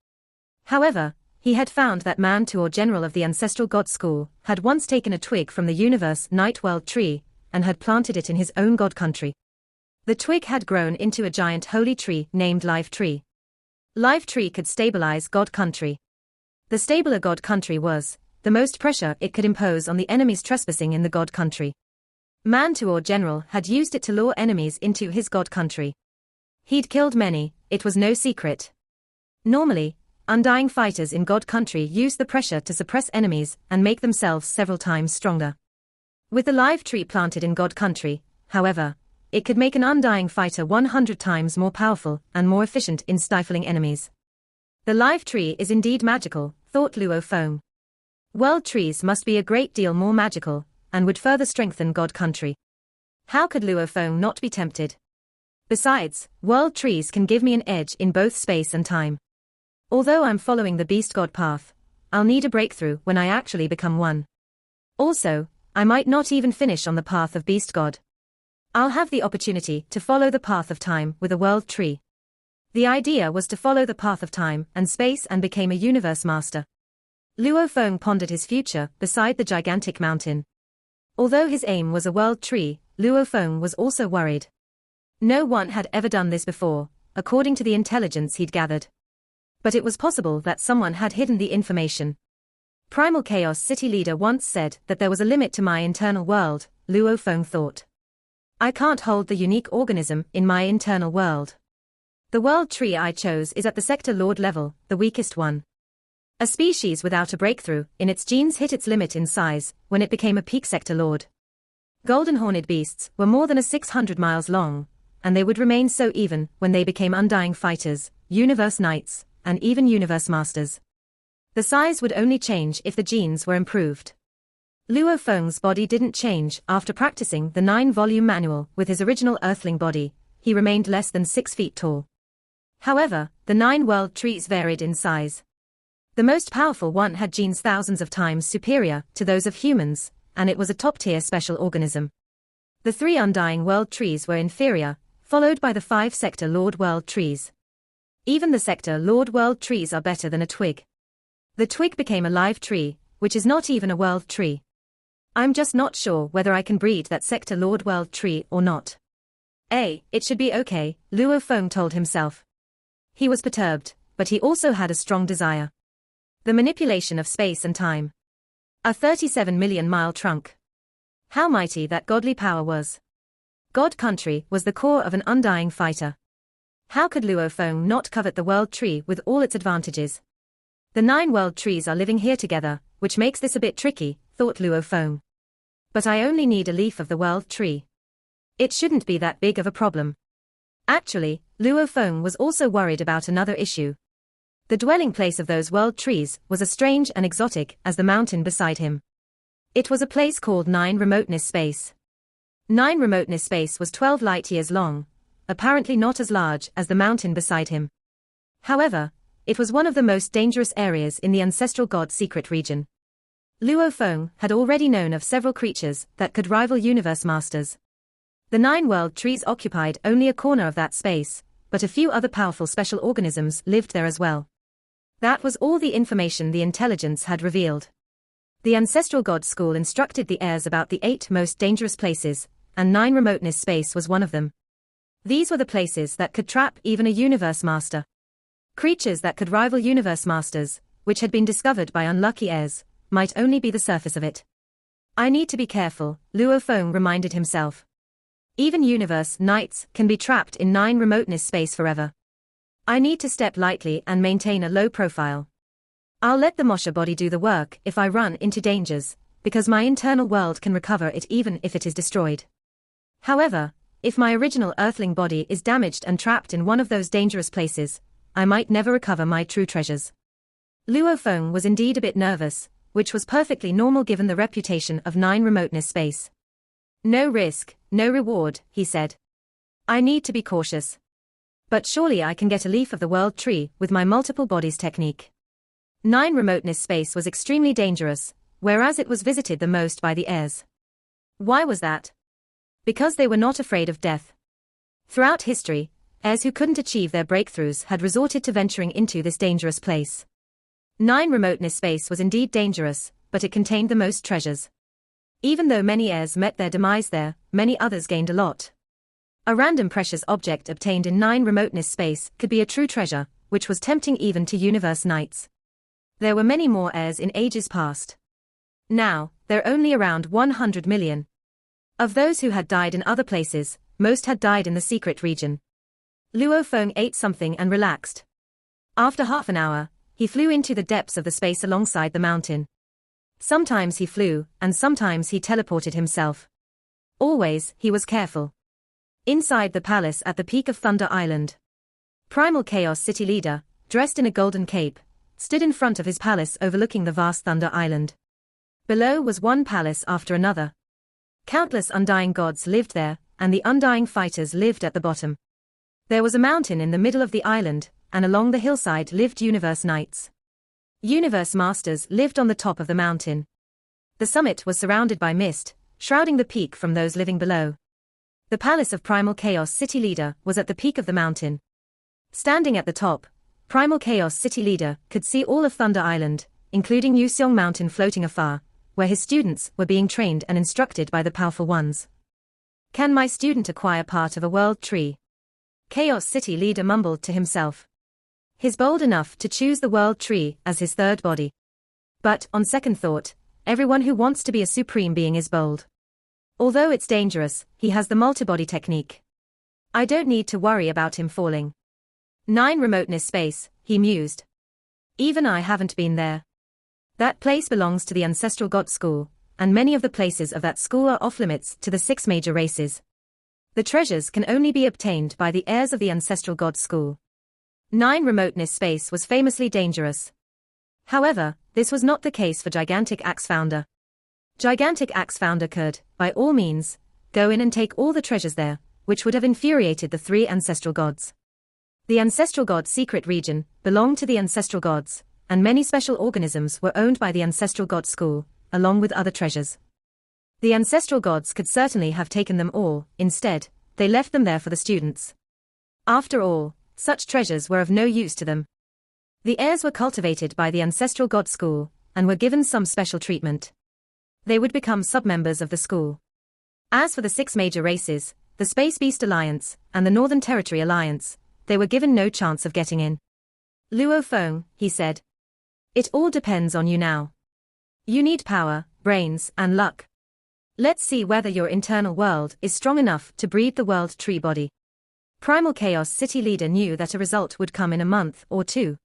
However, he had found that man Tuor general of the ancestral god school had once taken a twig from the universe night world tree and had planted it in his own god country. The twig had grown into a giant holy tree named Life Tree. Life Tree could stabilize God country. The stabler God country was, the most pressure it could impose on the enemies trespassing in the God country. Man Tuor general had used it to lure enemies into his God country. He'd killed many, it was no secret. Normally, undying fighters in God country use the pressure to suppress enemies and make themselves several times stronger. With the Life Tree planted in God country, however, it could make an undying fighter 100 times more powerful and more efficient in stifling enemies. The Life Tree is indeed magical, thought Luo Feng. World trees must be a great deal more magical, and would further strengthen God country. How could Luo Feng not be tempted? Besides, world trees can give me an edge in both space and time. Although I'm following the beast god path, I'll need a breakthrough when I actually become one. Also, I might not even finish on the path of beast god. I'll have the opportunity to follow the path of time with a world tree. The idea was to follow the path of time and space and became a universe master. Luo Feng pondered his future beside the gigantic mountain. Although his aim was a world tree, Luo Feng was also worried. No one had ever done this before, according to the intelligence he'd gathered. But it was possible that someone had hidden the information. Primal Chaos City leader once said that there was a limit to my internal world, Luo Feng thought. I can't hold the unique organism in my internal world. The world tree I chose is at the sector lord level, the weakest one. A species without a breakthrough in its genes hit its limit in size when it became a peak sector lord. Golden-horned beasts were more than 600 miles long, and they would remain so even when they became undying fighters, universe knights, and even universe masters. The size would only change if the genes were improved. Luo Feng's body didn't change after practicing the 9-volume manual with his original earthling body. He remained less than 6 feet tall. However, the 9 world trees varied in size. The most powerful one had genes thousands of times superior to those of humans, and it was a top-tier special organism. The 3 undying world trees were inferior, followed by the 5 sector lord world trees. Even the sector lord world trees are better than a twig. The twig became a live tree, which is not even a world tree. I'm just not sure whether I can breed that sector lord world tree or not. It should be okay, Luo Feng told himself. He was perturbed, but he also had a strong desire. The manipulation of space and time. A 37 million mile trunk. How mighty that godly power was. God country was the core of an undying fighter. How could Luo Feng not covet the world tree with all its advantages? The 9 world trees are living here together, which makes this a bit tricky, thought Luo Feng. But I only need a leaf of the world tree. It shouldn't be that big of a problem. Actually, Luo Feng was also worried about another issue. The dwelling place of those world trees was as strange and exotic as the mountain beside him. It was a place called 9 Remoteness Space. 9 Remoteness Space was 12 light-years long, apparently not as large as the mountain beside him. However, it was one of the most dangerous areas in the ancestral god secret region. Luo Feng had already known of several creatures that could rival universe masters. The 9 world trees occupied only a corner of that space, but a few other powerful special organisms lived there as well. That was all the information the intelligence had revealed. The ancestral god school instructed the heirs about the 8 most dangerous places, and 9 Remoteness Space was one of them. These were the places that could trap even a universe master. Creatures that could rival universe masters, which had been discovered by unlucky heirs, might only be the surface of it. I need to be careful, Luo Feng reminded himself. Even universe knights can be trapped in 9 Remoteness Space forever. I need to step lightly and maintain a low profile. I'll let the Mosha body do the work if I run into dangers, because my internal world can recover it even if it is destroyed. However, if my original earthling body is damaged and trapped in one of those dangerous places, I might never recover my true treasures. Luo Feng was indeed a bit nervous, which was perfectly normal given the reputation of 9 Remoteness Space. No risk, no reward, he said. I need to be cautious. But surely I can get a leaf of the world tree with my multiple bodies technique. 9 Remoteness space was extremely dangerous, whereas it was visited the most by the heirs. Why was that? Because they were not afraid of death. Throughout history, heirs who couldn't achieve their breakthroughs had resorted to venturing into this dangerous place. 9 Remoteness space was indeed dangerous, but it contained the most treasures. Even though many heirs met their demise there, many others gained a lot. A random precious object obtained in 9 Remoteness space could be a true treasure, which was tempting even to universe knights. There were many more heirs in ages past. Now, there are only around 100 million. Of those who had died in other places, most had died in the secret region. Luo Feng ate something and relaxed. After half an hour, he flew into the depths of the space alongside the mountain. Sometimes he flew, and sometimes he teleported himself. Always, he was careful. Inside the palace at the peak of Thunder Island, Primal Chaos City Leader, dressed in a golden cape, stood in front of his palace overlooking the vast Thunder Island. Below was one palace after another. Countless undying gods lived there, and the undying fighters lived at the bottom. There was a mountain in the middle of the island, and along the hillside lived Universe Knights. Universe Masters lived on the top of the mountain. The summit was surrounded by mist, shrouding the peak from those living below. The palace of Primal Chaos City Leader was at the peak of the mountain. Standing at the top, Primal Chaos City Leader could see all of Thunder Island, including Yuseong Mountain floating afar, where his students were being trained and instructed by the powerful ones. Can my student acquire part of a world tree? Chaos City Leader mumbled to himself. He's bold enough to choose the world tree as his third body. But, on second thought, everyone who wants to be a supreme being is bold. Although it's dangerous, he has the multibody technique. I don't need to worry about him falling. 9 Remoteness space, he mused. Even I haven't been there. That place belongs to the Ancestral God School, and many of the places of that school are off-limits to the 6 major races. The treasures can only be obtained by the heirs of the Ancestral God School. 9 Remoteness space was famously dangerous. However, this was not the case for Gigantic Axe Founder. Gigantic Axe Founder could, by all means, go in and take all the treasures there, which would have infuriated the 3 ancestral gods. The Ancestral God Secret Region belonged to the Ancestral Gods, and many special organisms were owned by the Ancestral God School, along with other treasures. The Ancestral Gods could certainly have taken them all, instead, they left them there for the students. After all, such treasures were of no use to them. The heirs were cultivated by the Ancestral God School, and were given some special treatment. They would become sub-members of the school. As for the 6 major races, the Space Beast Alliance, and the Northern Territory Alliance, they were given no chance of getting in. Luo Feng, he said. It all depends on you now. You need power, brains, and luck. Let's see whether your internal world is strong enough to breed the world tree body. Primal Chaos City Leader knew that a result would come in a month or 2.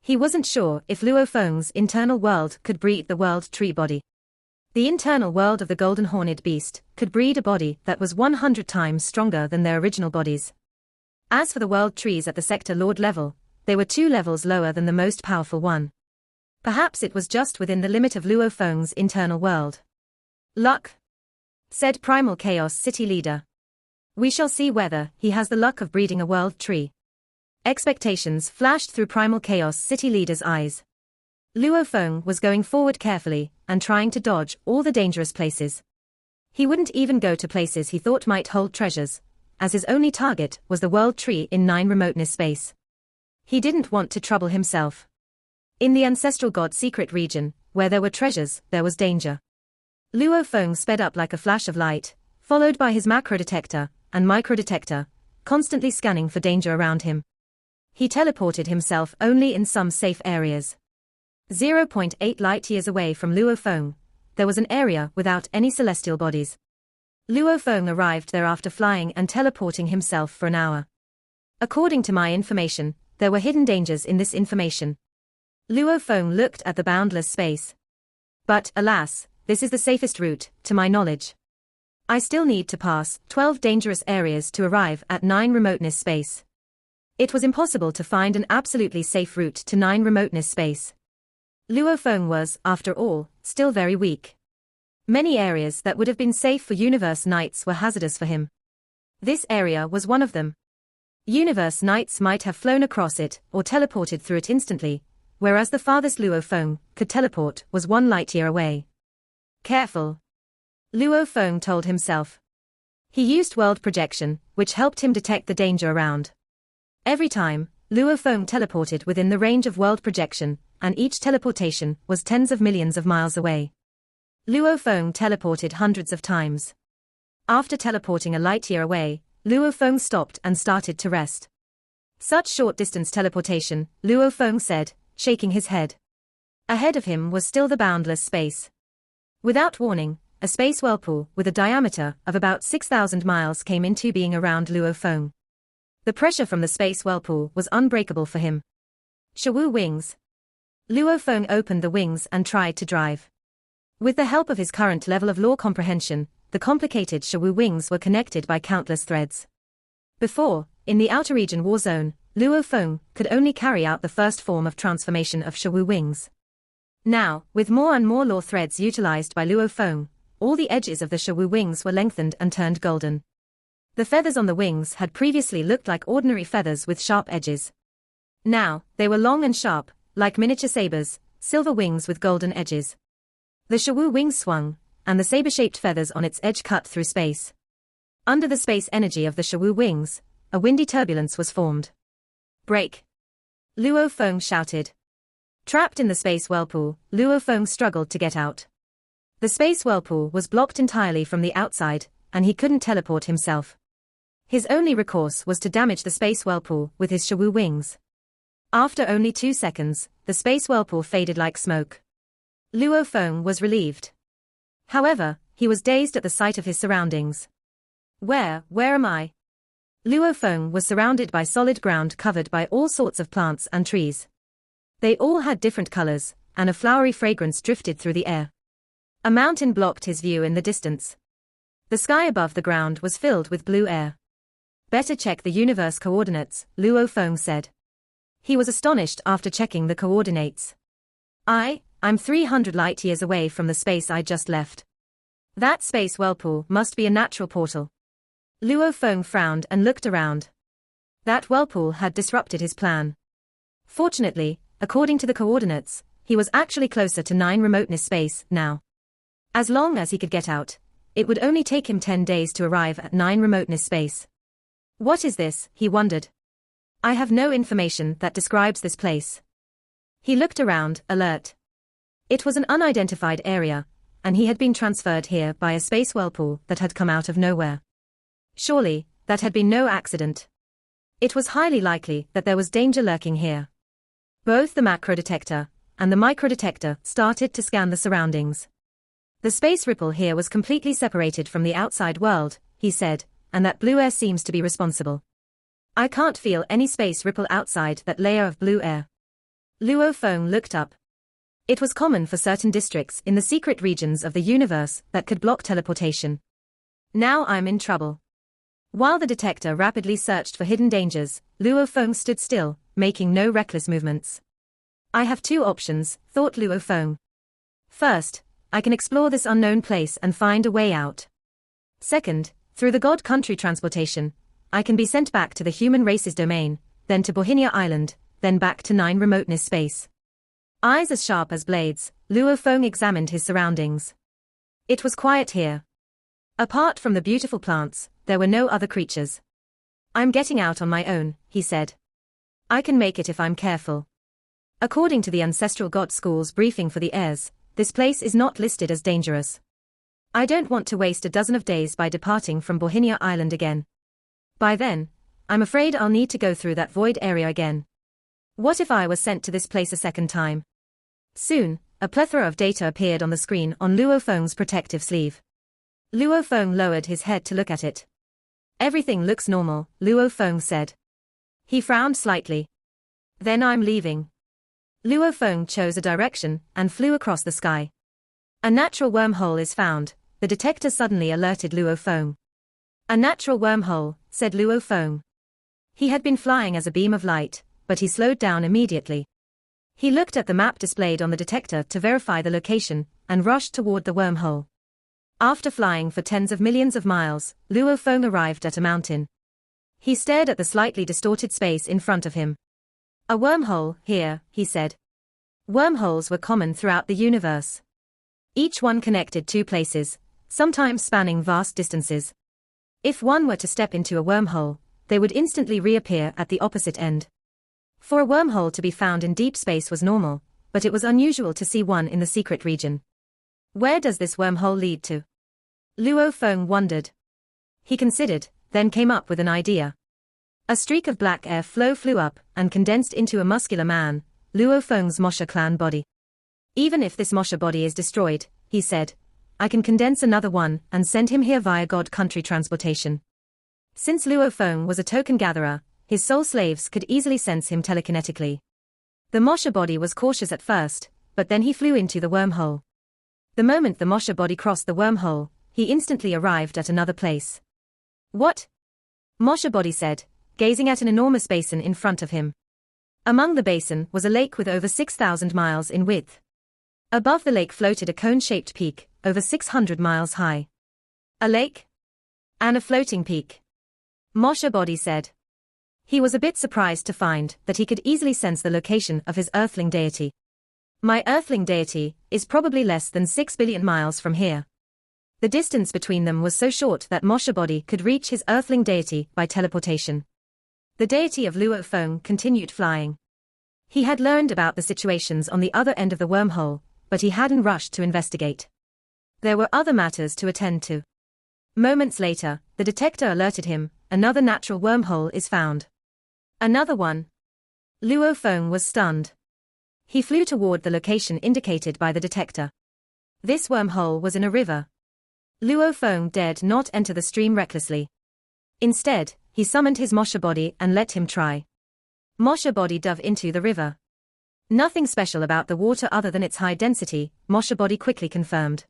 He wasn't sure if Luo Feng's internal world could breed the world tree body. The internal world of the Golden Horned Beast could breed a body that was 100 times stronger than their original bodies. As for the world trees at the Sector Lord level, they were 2 levels lower than the most powerful one. Perhaps it was just within the limit of Luo Feng's internal world. Luck, said Primal Chaos City Leader. We shall see whether he has the luck of breeding a world tree. Expectations flashed through Primal Chaos City Leader's eyes. Luo Feng was going forward carefully, and trying to dodge all the dangerous places. He wouldn't even go to places he thought might hold treasures, as his only target was the world tree in 9 Remoteness space. He didn't want to trouble himself. In the Ancestral God Secret Region, where there were treasures, there was danger. Luo Feng sped up like a flash of light, followed by his macro detector and micro detector, constantly scanning for danger around him. He teleported himself only in some safe areas. 0.8 light-years away from Luo Feng, there was an area without any celestial bodies. Luo Feng arrived there after flying and teleporting himself for an hour. According to my information, there were hidden dangers in this information. Luo Feng looked at the boundless space. But, alas, this is the safest route, to my knowledge. I still need to pass 12 dangerous areas to arrive at 9 Remoteness space. It was impossible to find an absolutely safe route to 9 Remoteness space. Luo Feng was, after all, still very weak. Many areas that would have been safe for Universe Knights were hazardous for him. This area was one of them. Universe Knights might have flown across it or teleported through it instantly, whereas the farthest Luo Feng could teleport was 1 light-year away. Careful, Luo Feng told himself. He used world projection, which helped him detect the danger around. Every time, Luo Feng teleported within the range of world projection, and each teleportation was tens of millions of miles away. Luo Feng teleported hundreds of times. After teleporting a light-year away, Luo Feng stopped and started to rest. Such short-distance teleportation, Luo Feng said, shaking his head. Ahead of him was still the boundless space. Without warning, a space whirlpool with a diameter of about 6,000 miles came into being around Luo Feng. The pressure from the space whirlpool was unbreakable for him. Shawu wings. Luo Feng opened the wings and tried to drive. With the help of his current level of law comprehension, the complicated Shawu wings were connected by countless threads. Before, in the outer region war zone, Luo Feng could only carry out the first form of transformation of Shawu wings. Now, with more and more law threads utilized by Luo Feng, all the edges of the Shawu wings were lengthened and turned golden. The feathers on the wings had previously looked like ordinary feathers with sharp edges. Now, they were long and sharp, like miniature sabers, silver wings with golden edges. The Shawu wings swung, and the saber-shaped feathers on its edge cut through space. Under the space energy of the Shawu wings, a windy turbulence was formed. Break! Luo Feng shouted. Trapped in the space whirlpool, Luo Feng struggled to get out. The space whirlpool was blocked entirely from the outside, and he couldn't teleport himself. His only recourse was to damage the space whirlpool with his Shawu wings. After only 2 seconds, the space whirlpool faded like smoke. Luo Feng was relieved. However, he was dazed at the sight of his surroundings. Where am I? Luo Feng was surrounded by solid ground covered by all sorts of plants and trees. They all had different colors, and a flowery fragrance drifted through the air. A mountain blocked his view in the distance. The sky above the ground was filled with blue air. Better check the universe coordinates, Luo Feng said. He was astonished after checking the coordinates. I'm 300 light-years away from the space I just left. That space whirlpool must be a natural portal. Luo Feng frowned and looked around. That whirlpool had disrupted his plan. Fortunately, according to the coordinates, he was actually closer to 9 remoteness space now. As long as he could get out, it would only take him 10 days to arrive at 9 remoteness space. What is this, he wondered. I have no information that describes this place. He looked around, alert. It was an unidentified area, and he had been transferred here by a space whirlpool that had come out of nowhere. Surely, that had been no accident. It was highly likely that there was danger lurking here. Both the macro detector and the micro detector started to scan the surroundings. The space ripple here was completely separated from the outside world, he said, and that blue air seems to be responsible. I can't feel any space ripple outside that layer of blue air. Luo Feng looked up. It was common for certain districts in the secret regions of the universe that could block teleportation. Now I'm in trouble. While the detector rapidly searched for hidden dangers, Luo Feng stood still, making no reckless movements. I have 2 options, thought Luo Feng. First, I can explore this unknown place and find a way out. Second, through the God Country transportation, I can be sent back to the human race's domain, then to Bohinia Island, then back to 9 remoteness space. Eyes as sharp as blades, Luo Feng examined his surroundings. It was quiet here. Apart from the beautiful plants, there were no other creatures. I'm getting out on my own, he said. I can make it if I'm careful. According to the Ancestral God School's briefing for the heirs, this place is not listed as dangerous. I don't want to waste a dozen of days by departing from Bohinia Island again. By then, I'm afraid I'll need to go through that void area again. What if I was sent to this place a second time? Soon, a plethora of data appeared on the screen on Luo Feng's protective sleeve. Luo Feng lowered his head to look at it. Everything looks normal, Luo Feng said. He frowned slightly. Then I'm leaving. Luo Feng chose a direction and flew across the sky. A natural wormhole is found, the detector suddenly alerted Luo Feng. A natural wormhole, said Luo Feng. He had been flying as a beam of light, but he slowed down immediately. He looked at the map displayed on the detector to verify the location, and rushed toward the wormhole. After flying for tens of millions of miles, Luo Feng arrived at a mountain. He stared at the slightly distorted space in front of him. A wormhole, here, he said. Wormholes were common throughout the universe. Each one connected two places, sometimes spanning vast distances. If one were to step into a wormhole, they would instantly reappear at the opposite end. For a wormhole to be found in deep space was normal, but it was unusual to see one in the secret region. Where does this wormhole lead to? Luo Feng wondered. He considered, then came up with an idea. A streak of black air flew up and condensed into a muscular man, Luo Feng's Mosha clan body. Even if this Mosha body is destroyed, he said, I can condense another one and send him here via God country transportation. Since Luo Feng was a token gatherer, his soul slaves could easily sense him telekinetically. The Mosha body was cautious at first, but then he flew into the wormhole. The moment the Mosha body crossed the wormhole, he instantly arrived at another place. What? Mosha body said, gazing at an enormous basin in front of him. Among the basin was a lake with over 6,000 miles in width. Above the lake floated a cone-shaped peak, over 600 miles high. A lake? And a floating peak. Mosha body said. He was a bit surprised to find that he could easily sense the location of his earthling deity. My earthling deity is probably less than 6 billion miles from here. The distance between them was so short that Mosha body could reach his earthling deity by teleportation. The deity of Luo Feng continued flying. He had learned about the situations on the other end of the wormhole, but he hadn't rushed to investigate. There were other matters to attend to. Moments later, the detector alerted him, another natural wormhole is found. Another one. Luo Feng was stunned. He flew toward the location indicated by the detector. This wormhole was in a river. Luo Feng dared not enter the stream recklessly. Instead, he summoned his Mosha body and let him try. Mosha body dove into the river. Nothing special about the water other than its high density, Mosha body quickly confirmed.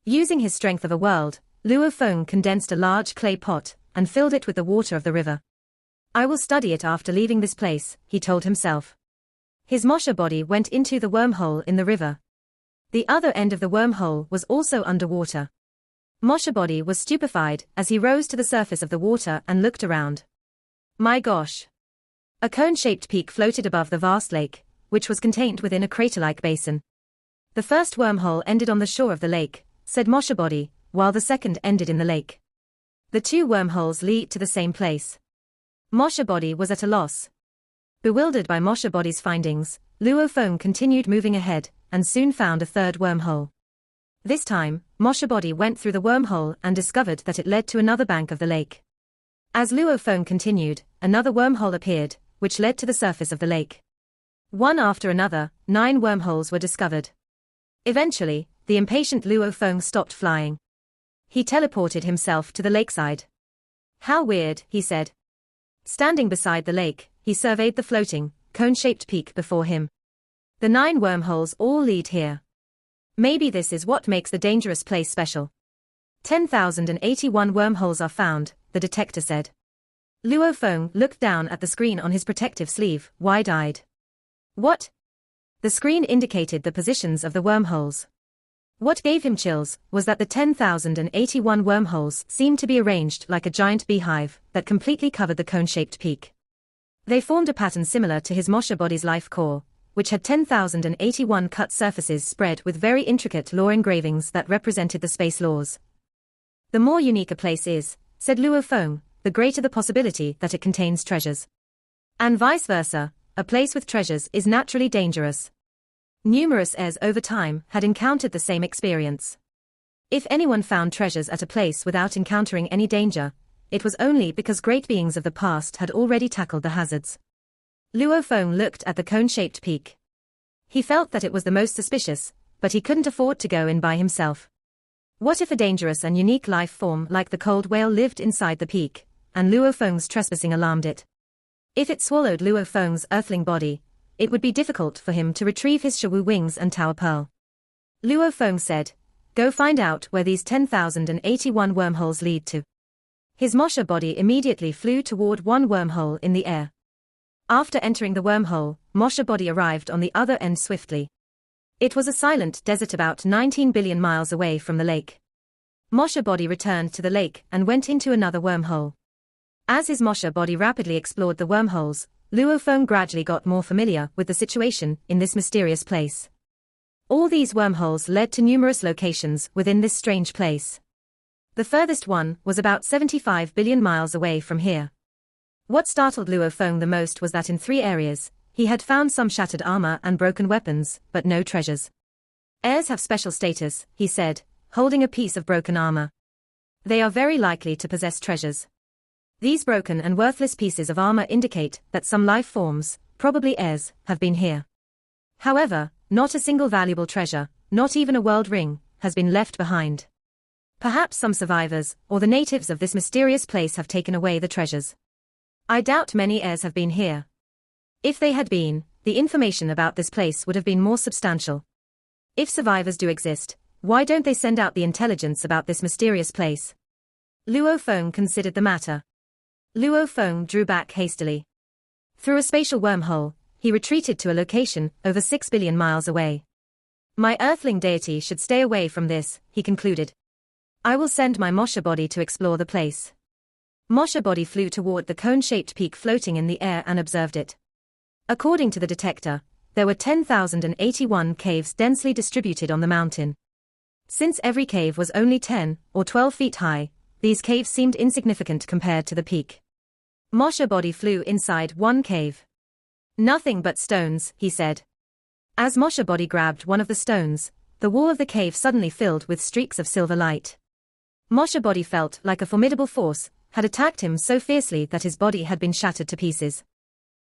Using his strength of a world, Luo Feng condensed a large clay pot and filled it with the water of the river. I will study it after leaving this place, he told himself. His Mosha body went into the wormhole in the river. The other end of the wormhole was also underwater. Mosha body was stupefied as he rose to the surface of the water and looked around. My gosh! A cone-shaped peak floated above the vast lake, which was contained within a crater-like basin. The first wormhole ended on the shore of the lake, said Mosha body, while the second ended in the lake. The two wormholes lead to the same place. Mosha body was at a loss. Bewildered by Mosha body's findings, Luo Feng continued moving ahead, and soon found a third wormhole. This time, Mosha body went through the wormhole and discovered that it led to another bank of the lake. As Luo Feng continued, another wormhole appeared, which led to the surface of the lake. One after another, 9 wormholes were discovered. Eventually, the impatient Luo Feng stopped flying. He teleported himself to the lakeside. How weird, he said. Standing beside the lake, he surveyed the floating, cone-shaped peak before him. The 9 wormholes all lead here. Maybe this is what makes the dangerous place special. 10,081 wormholes are found, the detector said. Luo Feng looked down at the screen on his protective sleeve, wide-eyed. What? The screen indicated the positions of the wormholes. What gave him chills was that the 10,081 wormholes seemed to be arranged like a giant beehive that completely covered the cone-shaped peak. They formed a pattern similar to his Mosha body's life core, which had 10,081 cut surfaces spread with very intricate law engravings that represented the space laws. The more unique a place is, said Luo Feng, the greater the possibility that it contains treasures. And vice versa, a place with treasures is naturally dangerous. Numerous heirs over time had encountered the same experience. If anyone found treasures at a place without encountering any danger, it was only because great beings of the past had already tackled the hazards. Luo Feng looked at the cone-shaped peak. He felt that it was the most suspicious, but he couldn't afford to go in by himself. What if a dangerous and unique life form like the cold whale lived inside the peak, and Luo Feng's trespassing alarmed it? If it swallowed Luo Feng's earthling body, it would be difficult for him to retrieve his Shawu wings and Tower Pearl. Luo Feng said, go find out where these 10,081 wormholes lead to. His Mosha body immediately flew toward one wormhole in the air. After entering the wormhole, Mosha body arrived on the other end swiftly. It was a silent desert about 19 billion miles away from the lake. Mosha body returned to the lake and went into another wormhole. As his Mosha body rapidly explored the wormholes, Luo Feng gradually got more familiar with the situation in this mysterious place. All these wormholes led to numerous locations within this strange place. The furthest one was about 75 billion miles away from here. What startled Luo Feng the most was that in 3 areas, he had found some shattered armor and broken weapons, but no treasures. Heirs have special status, he said, holding a piece of broken armor. They are very likely to possess treasures. These broken and worthless pieces of armor indicate that some life forms, probably heirs, have been here. However, not a single valuable treasure, not even a world ring, has been left behind. Perhaps some survivors, or the natives of this mysterious place have taken away the treasures. I doubt many heirs have been here. If they had been, the information about this place would have been more substantial. If survivors do exist, why don't they send out the intelligence about this mysterious place? Luo Feng considered the matter. Luo Feng drew back hastily. Through a spatial wormhole, he retreated to a location over 6 billion miles away. My earthling deity should stay away from this, he concluded. I will send my Mosha body to explore the place. Mosha body flew toward the cone-shaped peak floating in the air and observed it. According to the detector, there were 10,081 caves densely distributed on the mountain. Since every cave was only 10 or 12 feet high, these caves seemed insignificant compared to the peak. Mosha body flew inside one cave. Nothing but stones, he said. As Mosha body grabbed one of the stones, the wall of the cave suddenly filled with streaks of silver light. Mosha body felt like a formidable force had attacked him so fiercely that his body had been shattered to pieces.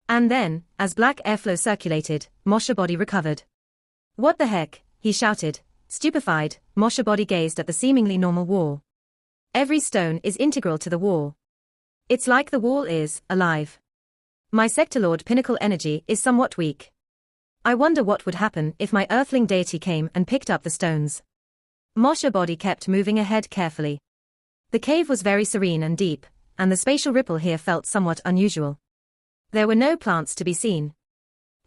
And then, as black airflow circulated, Mosha body recovered. What the heck, he shouted. Stupefied, Mosha body gazed at the seemingly normal wall. Every stone is integral to the wall. It's like the wall is alive. My Sector Lord pinnacle energy is somewhat weak. I wonder what would happen if my earthling deity came and picked up the stones. Mosha body kept moving ahead carefully. The cave was very serene and deep, and the spatial ripple here felt somewhat unusual. There were no plants to be seen.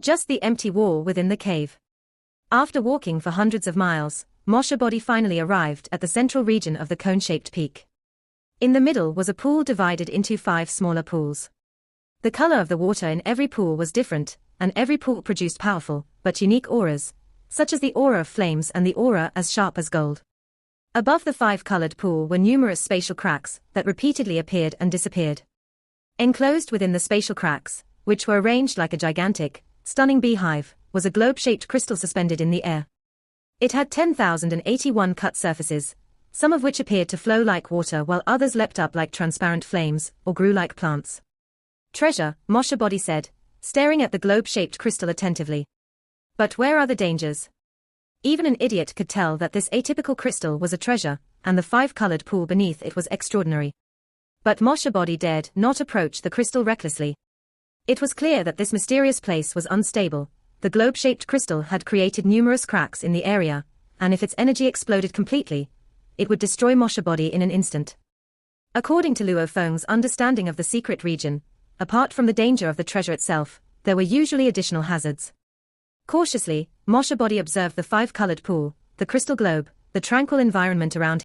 Just the empty wall within the cave. After walking for hundreds of miles, Mosha body finally arrived at the central region of the cone-shaped peak. In the middle was a pool divided into 5 smaller pools. The color of the water in every pool was different, and every pool produced powerful, but unique auras, such as the aura of flames and the aura as sharp as gold. Above the 5-colored pool were numerous spatial cracks that repeatedly appeared and disappeared. Enclosed within the spatial cracks, which were arranged like a gigantic, stunning beehive, was a globe-shaped crystal suspended in the air. It had 10,081 cut surfaces, some of which appeared to flow like water while others leapt up like transparent flames, or grew like plants. Treasure, Mosha body said, staring at the globe-shaped crystal attentively. But where are the dangers? Even an idiot could tell that this atypical crystal was a treasure, and the 5-colored pool beneath it was extraordinary. But Mosha body dared not approach the crystal recklessly. It was clear that this mysterious place was unstable. The globe-shaped crystal had created numerous cracks in the area, and if its energy exploded completely, it would destroy Mosha body in an instant. According to Luo Feng's understanding of the secret region, apart from the danger of the treasure itself, there were usually additional hazards. Cautiously, Mosha body observed the 5-colored pool, the crystal globe, the tranquil environment around